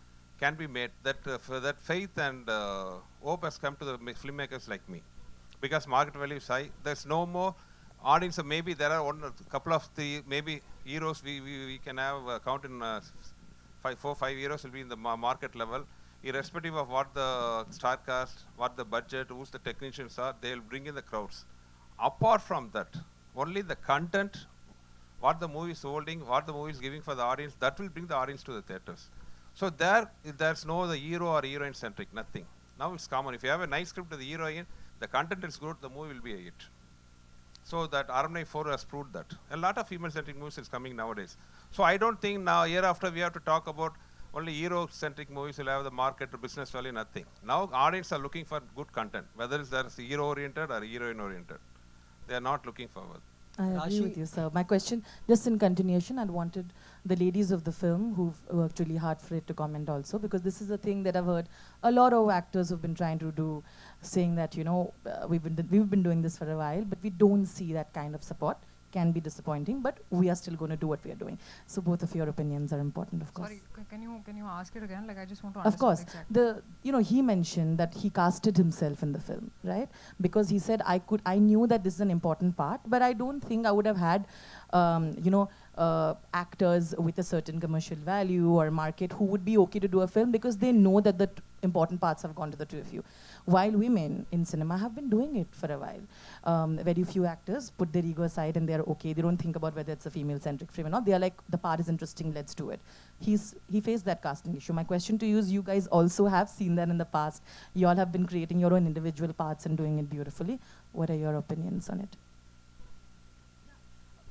can be made. That faith and hope has come to the filmmakers like me, because market value is high. There's no more audience. Maybe there are a couple of the maybe heroes we can have count in 4-5 heroes will be in the market level, irrespective of what the star cast, what the budget, who's the technicians are. They'll bring in the crowds. Apart from that, only the content, what the movie is holding, what the movie is giving for the audience, that will bring the audience to the theaters. So there's no the hero or heroine centric, nothing. Now it's common. If you have a nice script with the heroine, the content is good, the movie will be a hit. So that Aranmanai 4 has proved that. A lot of female-centric movies is coming nowadays. So I don't think now, year after, we have to talk about only hero-centric movies will have the market or business value, nothing. Now audience are looking for good content, whether it's hero-oriented or heroine-oriented. They are not looking forward. I agree with you, sir. My question, just in continuation, I wanted the ladies of the film who've worked really hard for it to comment also, because this is a thing that I've heard a lot of actors who've been trying to do, saying that, you know, we've been doing this for a while, but we don't see that kind of support. Can be disappointing, but we are still going to do what we are doing. So both of your opinions are important, of course. Sorry, can you ask it again? Like, I just want to Of understand course. exactly. He mentioned that he casted himself in the film, right? Because he said, I knew that this is an important part, but I don't think I would have had, actors with a certain commercial value or market who would be okay to do a film, because they know that the important parts have gone to the two of you. While women in cinema have been doing it for a while. Very few actors put their ego aside and they're okay. They don't think about whether it's a female-centric film or not. They are like, the part is interesting, let's do it. He faced that casting issue. My question to you is, you guys also have seen that in the past. You all have been creating your own individual parts and doing it beautifully. What are your opinions on it?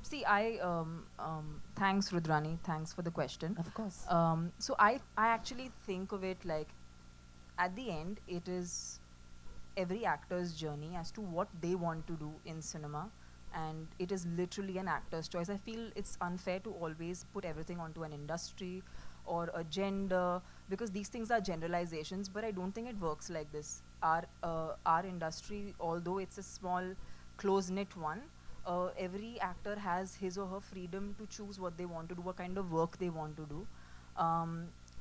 See, thanks Rudrani, thanks for the question. Of course. So I actually think of it like, at the end, it is every actor's journey as to what they want to do in cinema, and it is literally an actor's choice. I feel it's unfair to always put everything onto an industry or a gender, because these things are generalizations, but I don't think it works like this. Our industry, although it's a small, close-knit one, every actor has his or her freedom to choose what they want to do, what kind of work they want to do.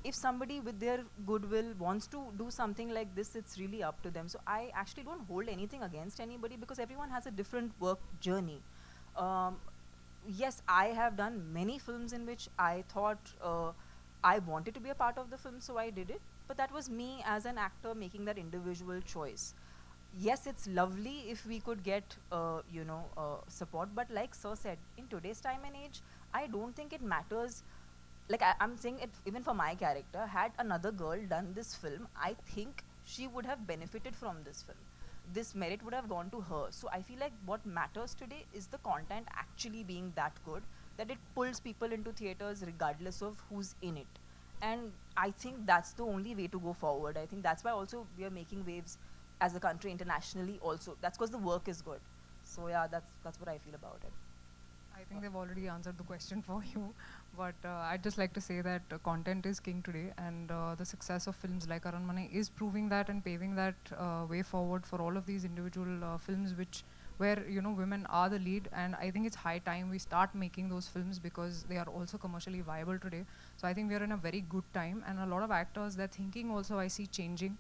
If somebody with their goodwill wants to do something like this, it's really up to them. So I actually don't hold anything against anybody, because everyone has a different work journey. Yes, I have done many films in which I thought I wanted to be a part of the film, so I did it. But that was me as an actor making that individual choice. Yes, it's lovely if we could get support, but like Sir said, in today's time and age, I don't think it matters. Like I'm saying it, even for my character, had another girl done this film, I think she would have benefited from this film. This merit would have gone to her. So I feel like what matters today is the content actually being that good, that it pulls people into theaters regardless of who's in it. And I think that's the only way to go forward. I think that's why also we are making waves as a country internationally also. That's because the work is good. So yeah, that's what I feel about it. I think they've already answered the question for you, but I'd just like to say that content is king today, and the success of films like Aranmanai is proving that and paving that way forward for all of these individual films where women are the lead. And I think it's high time we start making those films, because they are also commercially viable today. So I think we are in a very good time, and a lot of actors, their thinking also I see changing.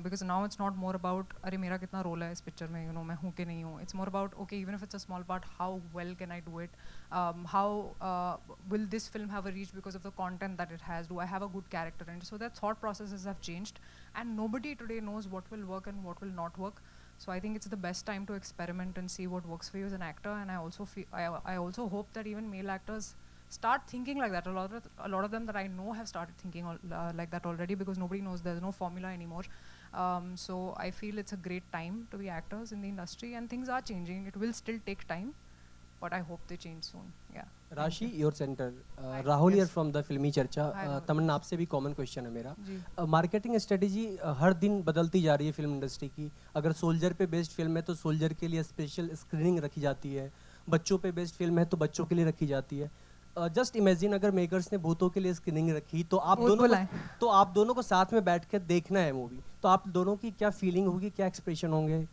Because now it's not more about अरे मेरा कितना role है इस picture में, मैं हूँ कि नहीं हूँ. It's more about, okay, even if it's a small part, how well can I do it? How will this film have a reach because of the content that it has? Do I have a good character? And so their thought processes have changed, and nobody today knows what will work and what will not work. So I think it's the best time to experiment and see what works for you as an actor. And I also hope that even male actors start thinking like that. A lot of them that I know have started thinking like that already, because nobody knows, there's no formula anymore. So I feel it's a great time to be actors in the industry, and things are changing. It will still take time, but I hope they change soon. Yeah. राशि your centre Rahul here Yes. From the फिल्मी चर्चा Hi, Rahul. तमन्ना आपसे भी common question है मेरा जी. Marketing strategy हर दिन बदलती जा रही है फिल्म इंडस्ट्री की अगर सोल्जर पे बेस्ड फिल्म है तो सोल्जर के लिए स्पेशल स्क्रीनिंग रखी जाती है बच्चों पे बेस्ड फिल्म है तो बच्चों के लिए रखी जाती है जस्ट इमेजिन अगर मेकर्स ने भूतों के लिए स्क्रीनिंग रखी तो आप भूत दोनों बुलाएं. तो आप दोनों को साथ में बैठ कर देखना है मूवी तो आप दोनों की क्या फीलिंग होगी क्या एक्सप्रेशन होंगे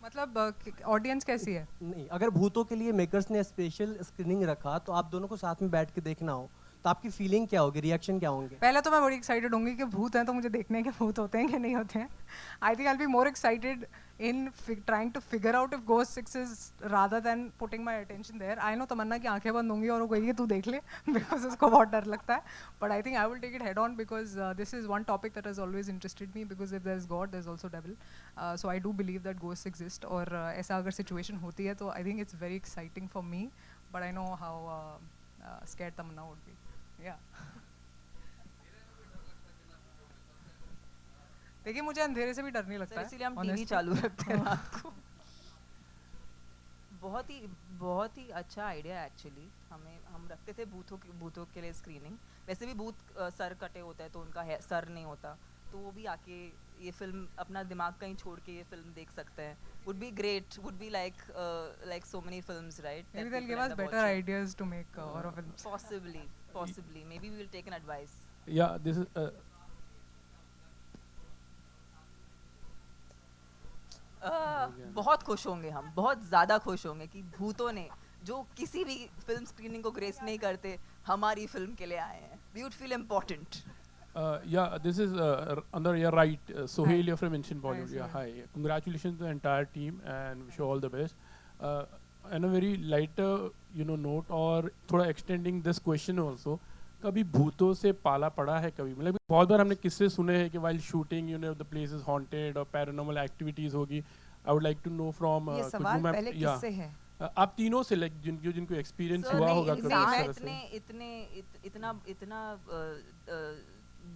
मतलब ऑडियंस कैसी है? नहीं अगर भूतों के लिए मेकर्स ने स्पेशल स्क्रीनिंग रखा तो आप दोनों को साथ में बैठ के देखना हो तो आपकी फीलिंग क्या होगी रिएक्शन क्या होंगे पहले तो मैं बड़ी एक्साइटेड होंगी कि भूत हैं तो मुझे देखने के भूत होते हैं कि नहीं होते हैं. I think I be more excited in trying to figure out if ghost 6 is rather than putting my attention there. I know Tamannaah की आंखें बंद होंगी और वो कहेगी तू देख ले बिकॉज उसको बहुत डर लगता है. But I think I will take it head on because this is one topic that has always interested me because if there is god there is also devil. So I do believe that ghost exist और ऐसा अगर situation होती है तो I think it's very exciting for me but I know how scared Tamannaah would be. Yeah. देखिए मुझे अंधेरे से भी डर नहीं लगता है इसीलिए हम टीवी honestly. चालू रखते हैं रात को. बहुत ही अच्छा आइडिया एक्चुअली. हम रखते थे भूतों के लिए स्क्रीनिंग. वैसे भी भूत सर कटे होता है तो उनका सर नहीं होता तो वो भी आके ये फिल्म अपना दिमाग कहीं छोड़ के ये फिल्म देख सकते हैं. Would be great. Would be like so many films, right? Maybe that they'll people give us end up better watching. ideas to make horror films. Possibly. Maybe we will take an advice. Yeah, this is. बहुत खुश होंगे हम. बहुत ज़्यादा खुश होंगे कि भूतों ने जो किसी भी फिल्म स्क्रीनिंग को ग्रेस नहीं करते हमारी फिल्म के लिए आए हैं. We would feel important. Yeah, this is Andar, you're right. Sohail, Hi. you're from Ancient Bollywood. Hi, Yeah, hi. Congratulations to the entire team and wish you all the best. On a very lighter, note और थोड़ा extending this question also. कभी भूतों से पाला पड़ा है कभी? मतलब बहुत बार हमने किस्से सुने हैं कि while shooting, the place is haunted or paranormal activities होगी. I would like to know from ये सवाल पहले किससे है? आप तीनों से like जिनको एक्सपीरियंस हुआ होगा कभी इस तरह से. इतना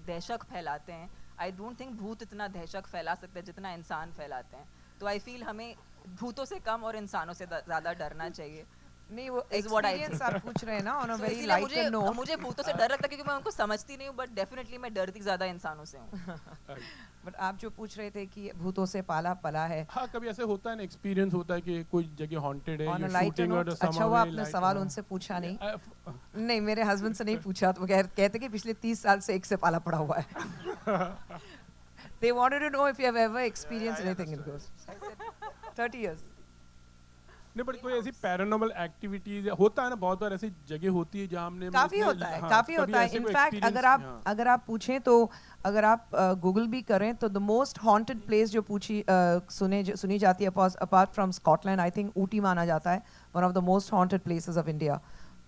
दहशत फैलाते हैं. आई डोंट थिंक भूत इतना दहशत फैला सकते हैं जितना इंसान फैलाते हैं. तो आई फील हमें भूतों से कम और इंसानों से ज़्यादा डरना चाहिए. नहीं वो एक्सपीरियंस आप पूछ रहे हैं ना ऑन अ वेरी इसीलिए लाइट नोट. मुझे भूतों से डर लगता है क्योंकि मैं उनको समझती नहीं हूँ बट डेफिनेटली मैं डरती ज़्यादा इंसानों से हूँ. बट आप जो पूछ रहे थे कि भूतों से पाला पला है. हाँ कभी ऐसे होता है ना एक्सपीरियंस होता है कि कोई जगह हॉन्टेड है on a you're light shooting note. or अच्छा somehow हुआ very आपने light, सवाल हाँ. उनसे पूछा नहीं. नहीं मेरे हस्बैंड से नहीं पूछा तो वो कहते कि पिछले 30 साल से एक से पाला पड़ा हुआ है. They wanted to know if you have ever experienced anything in ghosts. I said 30 years. नहीं बट कोई ऐसी पैरानॉर्मल एक्टिविटीज होता है ना बहुत बार ऐसी जगह होती है जहाँ हमने काफी उसमें- होता है हाँ, काफी कभी होता है. ऐसे कोई इनफैक्ट experience- अगर आप पूछें तो अगर आप गूगल भी करें तो द मोस्ट हॉन्टेड प्लेस जो सुनी जाती है apart from Scotland I think Ooty माना जाता है one of the most haunted places of India.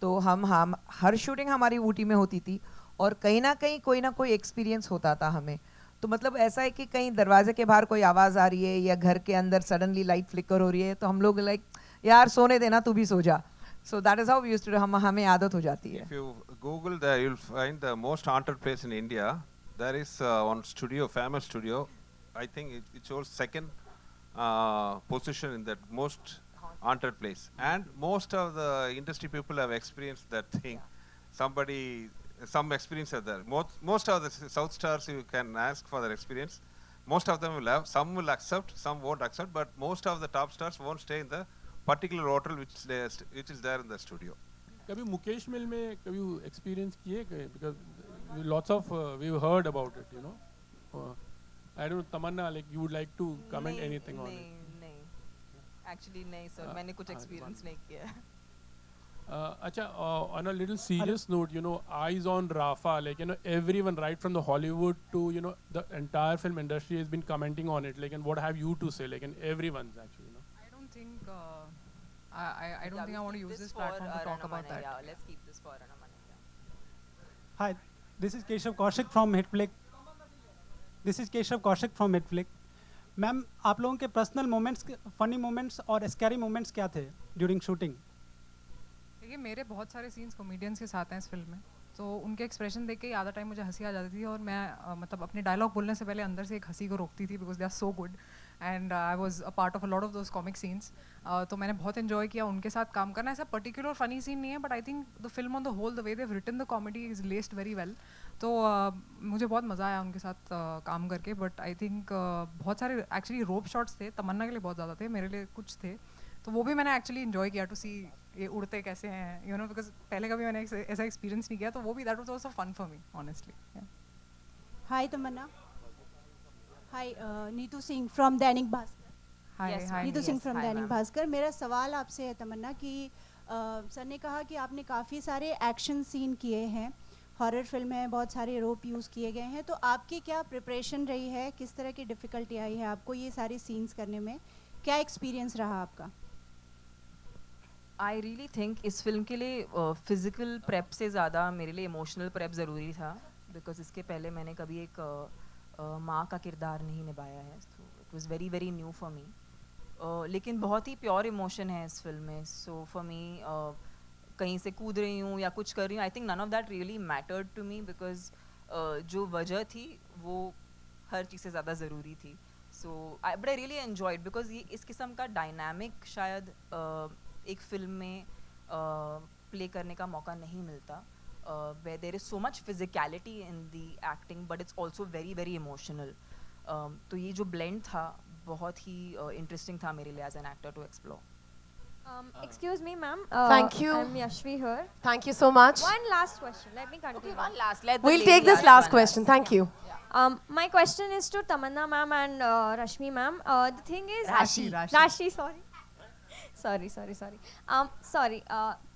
तो हम हर शूटिंग हमारी ऊटी में होती थी और कहीं ना कहीं कोई ना कोई एक्सपीरियंस होता था हमें. तो मतलब ऐसा है कि कहीं दरवाजे के बाहर कोई आवाज़ आ रही है या घर के अंदर सडनली लाइट फ्लिकर हो रही है तो हम लोग लाइक यार सोने देना तू भी सो जा. So that is how we used to do. हमें आदत हो जाती है. If you Google there, you'll find the most haunted place in India. There is one studio, famous studio. I think it shows second position in that most haunted place. And most of the industry people have experienced that thing. Some experience are there. Most of the South stars you can ask for their experience. Most of them will have. Some will accept, some won't accept. But most of the top stars won't stay in the particular hotel which is there in the studio. कभी मुकेश मिल में कभी experience किए because lots of we've heard about it, I don't know, Tamanna, like you would like to comment anything on it? नहीं actually नहीं sir, मैंने कुछ experience नहीं किया. Acha, on a little serious note, eyes on Rafa, like everyone right from the Hollywood to the entire film industry has been commenting on it, like, and what have you to say, like, and everyone's actually, I don't think I don't think I want to use this platform to talk about that. Yeah, let's keep this for Ranamani. Hi, this is Keshav Kaushik from Hitflick. Ma'am आप लोगों के personal moments, funny moments और scary moments क्या थे during shooting? देखिए मेरे बहुत सारे सीन्स कॉमेडियंस के साथ हैं इस फिल्म में तो उनके एक्सप्रेशन देख के ही आधा टाइम मुझे हंसी आ जाती थी और मैं मतलब अपने डायलॉग बोलने से पहले अंदर से एक हंसी को रोकती थी because they are so good and I was a part of a lot of those comic scenes. तो मैंने बहुत इन्जॉय किया उनके साथ काम करना. ऐसा पर्टिकुलर फनी सीन नहीं है but I think the film on the whole the way they have written the comedy is laced very well. तो मुझे बहुत मज़ा आया उनके साथ काम करके. बट आई थिंक बहुत सारे एक्चुअली रोप शॉट्स थे. तमन्ना के लिए बहुत ज़्यादा थे, मेरे लिए कुछ थे. तो वो भी मैंने एक्चुअली इन्जॉय किया टू सी ये उड़ते कैसे हैं, यू नो, बिकॉज पहले कभी मैंने ऐसा एक्सपीरियंस नहीं किया. तो वो भी that was also fun for me honestly. Hi Tamannaah. Hi Neetu Singh from Dainik Bhaskar. Hi Neetu Singh from Dainik Bhaskar. मेरा सवाल आपसे है तमन्ना कि सर ने कहा कि आपने काफ़ी सारे एक्शन सीन किए हैं, हॉरर फिल्म है, बहुत सारे रोप यूज़ किए गए हैं. तो आपकी क्या प्रिपरेशन रही है, किस तरह की डिफ़िकल्टी आई है आपको ये सारे सीन्स करने में, क्या एक्सपीरियंस रहा आपका? आई रियली थिंक इस फिल्म के लिए फिज़िकल प्रेप से ज़्यादा मेरे लिए इमोशनल प्रेप ज़रूरी था. बिकॉज इसके पहले मैंने कभी एक माँ का किरदार नहीं निभाया है. So it was very very new for me. लेकिन बहुत ही प्योर इमोशन है इस फिल्म में. सो फॉर मी कहीं से कूद रही हूँ या कुछ कर रही हूँ, I think none of that really mattered to me because जो वजह थी वो हर चीज़ से ज़्यादा ज़रूरी थी. So but I really enjoyed because ये इस किस्म का डायनामिक शायद एक फिल्म में प्ले करने का मौका नहीं मिलता. where there is so much physicality in the acting but it's also very very emotional. तो ये जो blend था बहुत ही interesting था मेरे लिए as an actor to explore. Excuse me, ma'am. Thank you. I'm Yashvi here. Thank you so much. One last question. Let me continue. Okay, one last. Let the We'll lady take this ask last one question. Thank you. My question is to Tamanna ma'am and Rashmi ma'am. The thing is Rashi. Sorry. Sorry.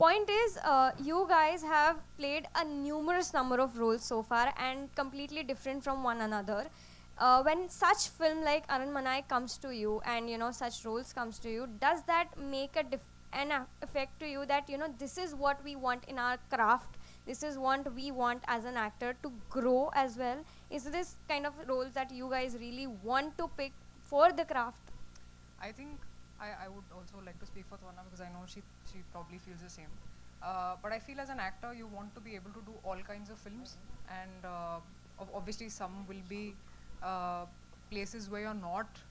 Point is, you guys have played a numerous number of roles so far and completely different from one another. When such film like Aranmanai comes to you and you know such roles comes to you, does that make an effect to you that you know this is what we want in our craft, this is what we want as an actor to grow as well? Is this kind of roles that you guys really want to pick for the craft? I think I would also like to speak for Tamanna because I know she probably feels the same. But I feel as an actor you want to be able to do all kinds of films, and obviously some will be places where you're not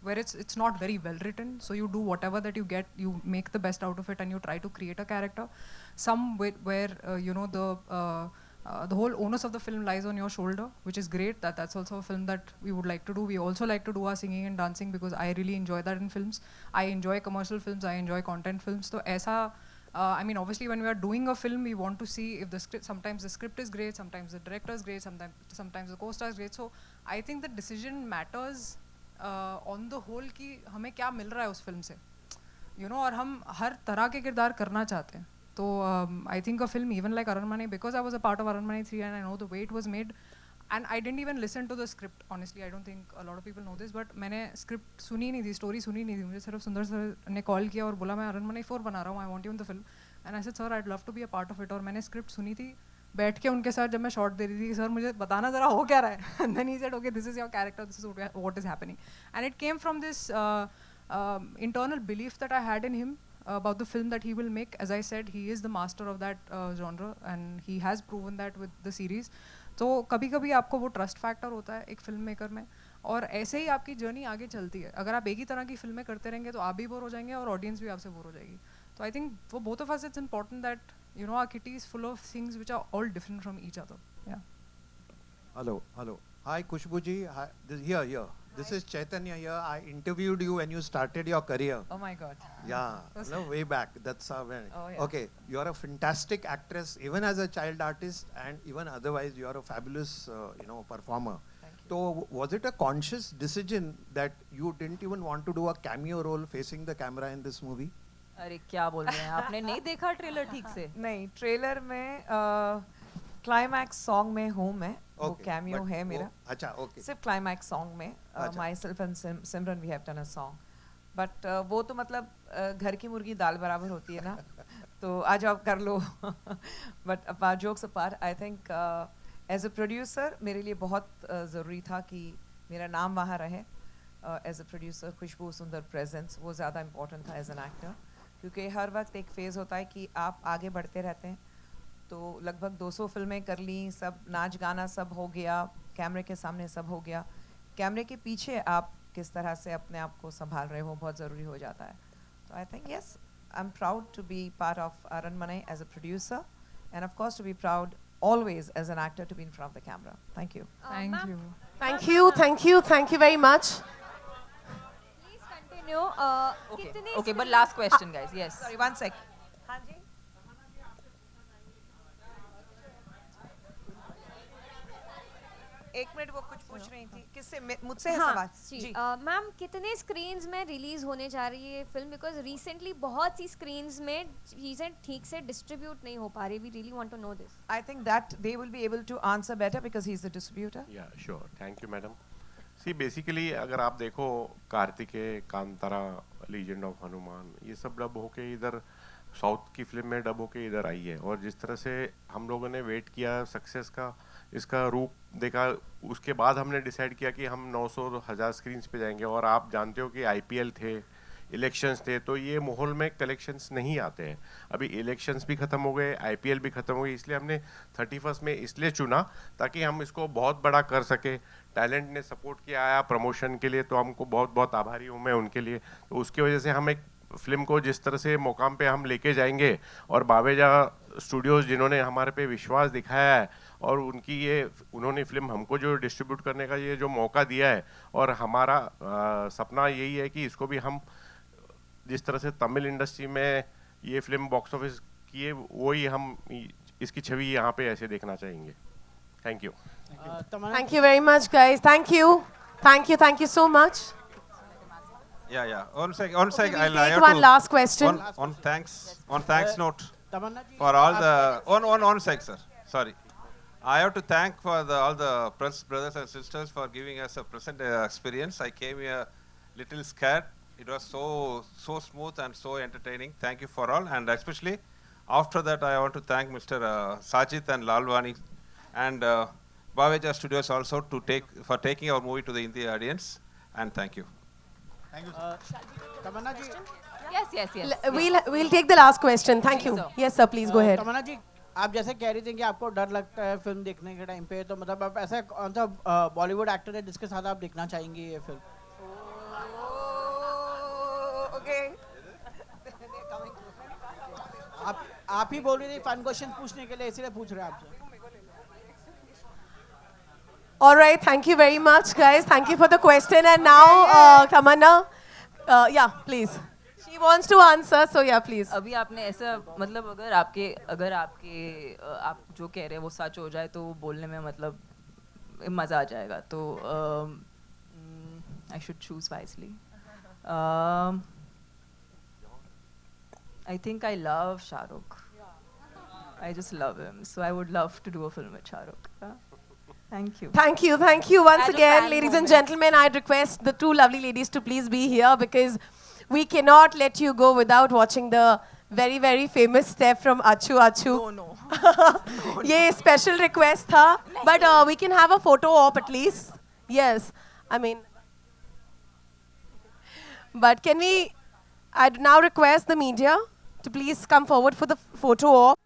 where it's not very well written, so you do whatever that you get, you make the best out of it and you try to create a character. Some where you know the whole onus of the film lies on your shoulder, which is great. That's also a film that we would like to do. We also like to do our singing and dancing because I really enjoy that in films. I enjoy commercial films, I enjoy content films. So aisa, I mean, obviously when we are doing a film, we want to see if the script, sometimes the script is great, sometimes the director is great, sometimes the co-star is great. So I think the decision matters on the whole कि हमें क्या मिल रहा है उस film से, you know, और हम हर तरह के किरदार करना चाहते हैं. So I think a film even like Aranmanai, because I was a part of Aranmanai 3 and I know the way it was made, and I didn't even listen to the script, honestly. I don't think a lot of people know this, but मैंने script सुनी नहीं थी, story सुनी नहीं थी. मुझे सिर्फ सुंदर सर ने call किया और बोला मैं Aranmanai 4 बना रहा हूँ, I want you in the film. And I said, sir, I'd love to be a part of it. और मैंने script सुनी थी, बैठ के उनके साथ जब मैं shot दे रही थी, सर मुझे बताना ज़रा हो क्या रहा है. And then he said, okay, this is your character, this is what is happening. And it came from this internal belief that I had in him about the film that he will make. As I said, he is the master of that genre and he has proven that with the series. तो कभी कभी आपको वो trust factor होता है एक film maker में, और ऐसे ही आपकी जर्नी आगे चलती है. अगर आप एक ही तरह की फिल्में करते रहेंगे तो आप भी बोर हो जाएंगे और ऑडियंस भी आपसे बोर हो जाएगी. तो I think for both of us it's important that you know our kitty is full of things which are all different from each other. Hello. Hi Khushbu ji. Hi. Here. This is Chaitanya here. I interviewed you when you started your career. Oh my God. Yeah, no, way back. That's how when. Oh, yeah. Okay, you are a fantastic actress, even as a child artist, and even otherwise, you are a fabulous, performer. Thank you. So, was it a conscious decision that you didn't even want to do a cameo role facing the camera in this movie? अरे क्या बोल रहे हैं, आपने नहीं देखा trailer ठीक से? नहीं, ट्रेलर में क्लाइमैक्स सॉन्ग में हूँ मैं, वो Okay, कैमियो but है मेरा. अच्छा, okay. सिर्फ क्लाइमैक्स सॉन्ग में अच्छा. myself and Simran we have done a song. But वो तो मतलब घर की मुर्गी दाल बराबर होती है ना, तो आज आप कर लो. But apart jokes apart, I think as a producer मेरे लिए बहुत ज़रूरी था कि मेरा नाम वहाँ रहे. As a producer खुशबू सुंदर presence वो ज़्यादा important था as an actor, क्योंकि हर वक्त एक फेज़ होता है कि आप आगे बढ़ते रहते हैं तो लगभग 200 फिल्में कर ली, सब नाच गाना सब हो गया, कैमरे के सामने सब हो गया, कैमरे के पीछे आप किस तरह से अपने आप को संभाल रहे हो बहुत ज़रूरी हो जाता है. तो I think yes, I am proud to be part of Aranmanai as a producer, and of course to be proud always as an actor to be in front of the camera. Thank you. Thank you. Thank you, thank you, thank you very much. Please continue. Okay, but last question, guys. Yes. Sorry, one sec. हाँ जी. एक minute, वो कुछ पूछ रही थी, किससे? मुझसे है सवाल. जी. मैम, कितने स्क्रीन्स में रिलीज होने जा रही है फिल्म? बिकॉज रिसेंटली बहुत सी स्क्रीन्स में चीजें ठीक से डिस्ट्रीब्यूट नहीं हो पा रही. We really want to know this. I think that they will be able to answer better because he is the distributor. Yeah, sure. Thank you, madam. See, basically अगर आप देखो कार्तिकेय, कांतारा, लीजेंड ऑफ हनुमान, ये सब dub होके इधर south की film में dub होके इधर आई है, और जिस तरह से हम लोगों ने वेट किया सक्सेस का, इसका रूप देखा, उसके बाद हमने डिसाइड किया कि हम 900,000 स्क्रीन्स पे जाएंगे. और आप जानते हो कि IPL थे, इलेक्शंस थे, तो ये माहौल में कलेक्शंस नहीं आते हैं. अभी इलेक्शंस भी ख़त्म हो गए, IPL भी ख़त्म हो गई, इसलिए हमने 31 में इसलिए चुना ताकि हम इसको बहुत बड़ा कर सके. टैलेंट ने सपोर्ट किया आया प्रमोशन के लिए, तो हमको बहुत बहुत आभारी हूँ मैं उनके लिए. तो उसकी वजह से हम एक फिल्म को जिस तरह से मुकाम पे हम लेके जाएंगे, और बावेजा स्टूडियोज़ जिन्होंने हमारे पे विश्वास दिखाया है, और उन्होंने फिल्म हमको जो डिस्ट्रीब्यूट करने का ये जो मौका दिया है, और हमारा सपना यही है कि इसको भी हम जिस तरह से तमिल इंडस्ट्री में ये फिल्म बॉक्स ऑफिस किए, वही हम इसकी छवि यहाँ पे ऐसे देखना चाहेंगे. Thank you. Thank you very much, guys. Thank you. Thank you so much. Yeah. One sec. Okay, we'll I take have one to- last question. On thanks note for all the one sec, sir. Sorry, I have to thank for all the press brothers and sisters for giving us a pleasant experience. I came here little scared. It was so smooth and so entertaining. Thank you for all, and especially after that, I want to thank Mr. Sajid and Lalwani and Baveja Studios also for taking our movie to the Hindi audience. And thank you. Thank you, sir. Tamanna ji. Yes. We'll take the last question. Thank you. Yes, sir. Please go ahead. तमन्ना जी, आप जैसे कह रही थी कि आपको डर लगता है फिल्म देखने के टाइम पे, तो मतलब आप ऐसा कौन सा बॉलीवुड एक्टर है जिसके साथ आप देखना चाहेंगे ये फिल्म? आप ही बोल रही थी फन क्वेश्चन पूछने के लिए, इसलिए पूछ रहे हैं आपसे. All right, thank you very much, guys. Thank you for the question. And now, Tamanna, yeah, please. She wants to answer, so yeah, please. अभी आपने ऐसा मतलब अगर आपके आप जो कह रहे हैं वो सच हो जाए तो बोलने में मतलब मज़ा आ जाएगा. तो I should choose wisely. I think I love Shah Rukh. I just love him. So I would love to do a film with Shah Rukh. Thank you. Thank you. Thank you once As a again, fan ladies and moment. gentlemen. I'd request the two lovely ladies to please be here because we cannot let you go without watching the very, very famous step from Achu Achu. No. ये special request था, but we can have a photo op at least. Yes, I mean, but can we? I'd now request the media to please come forward for the photo op.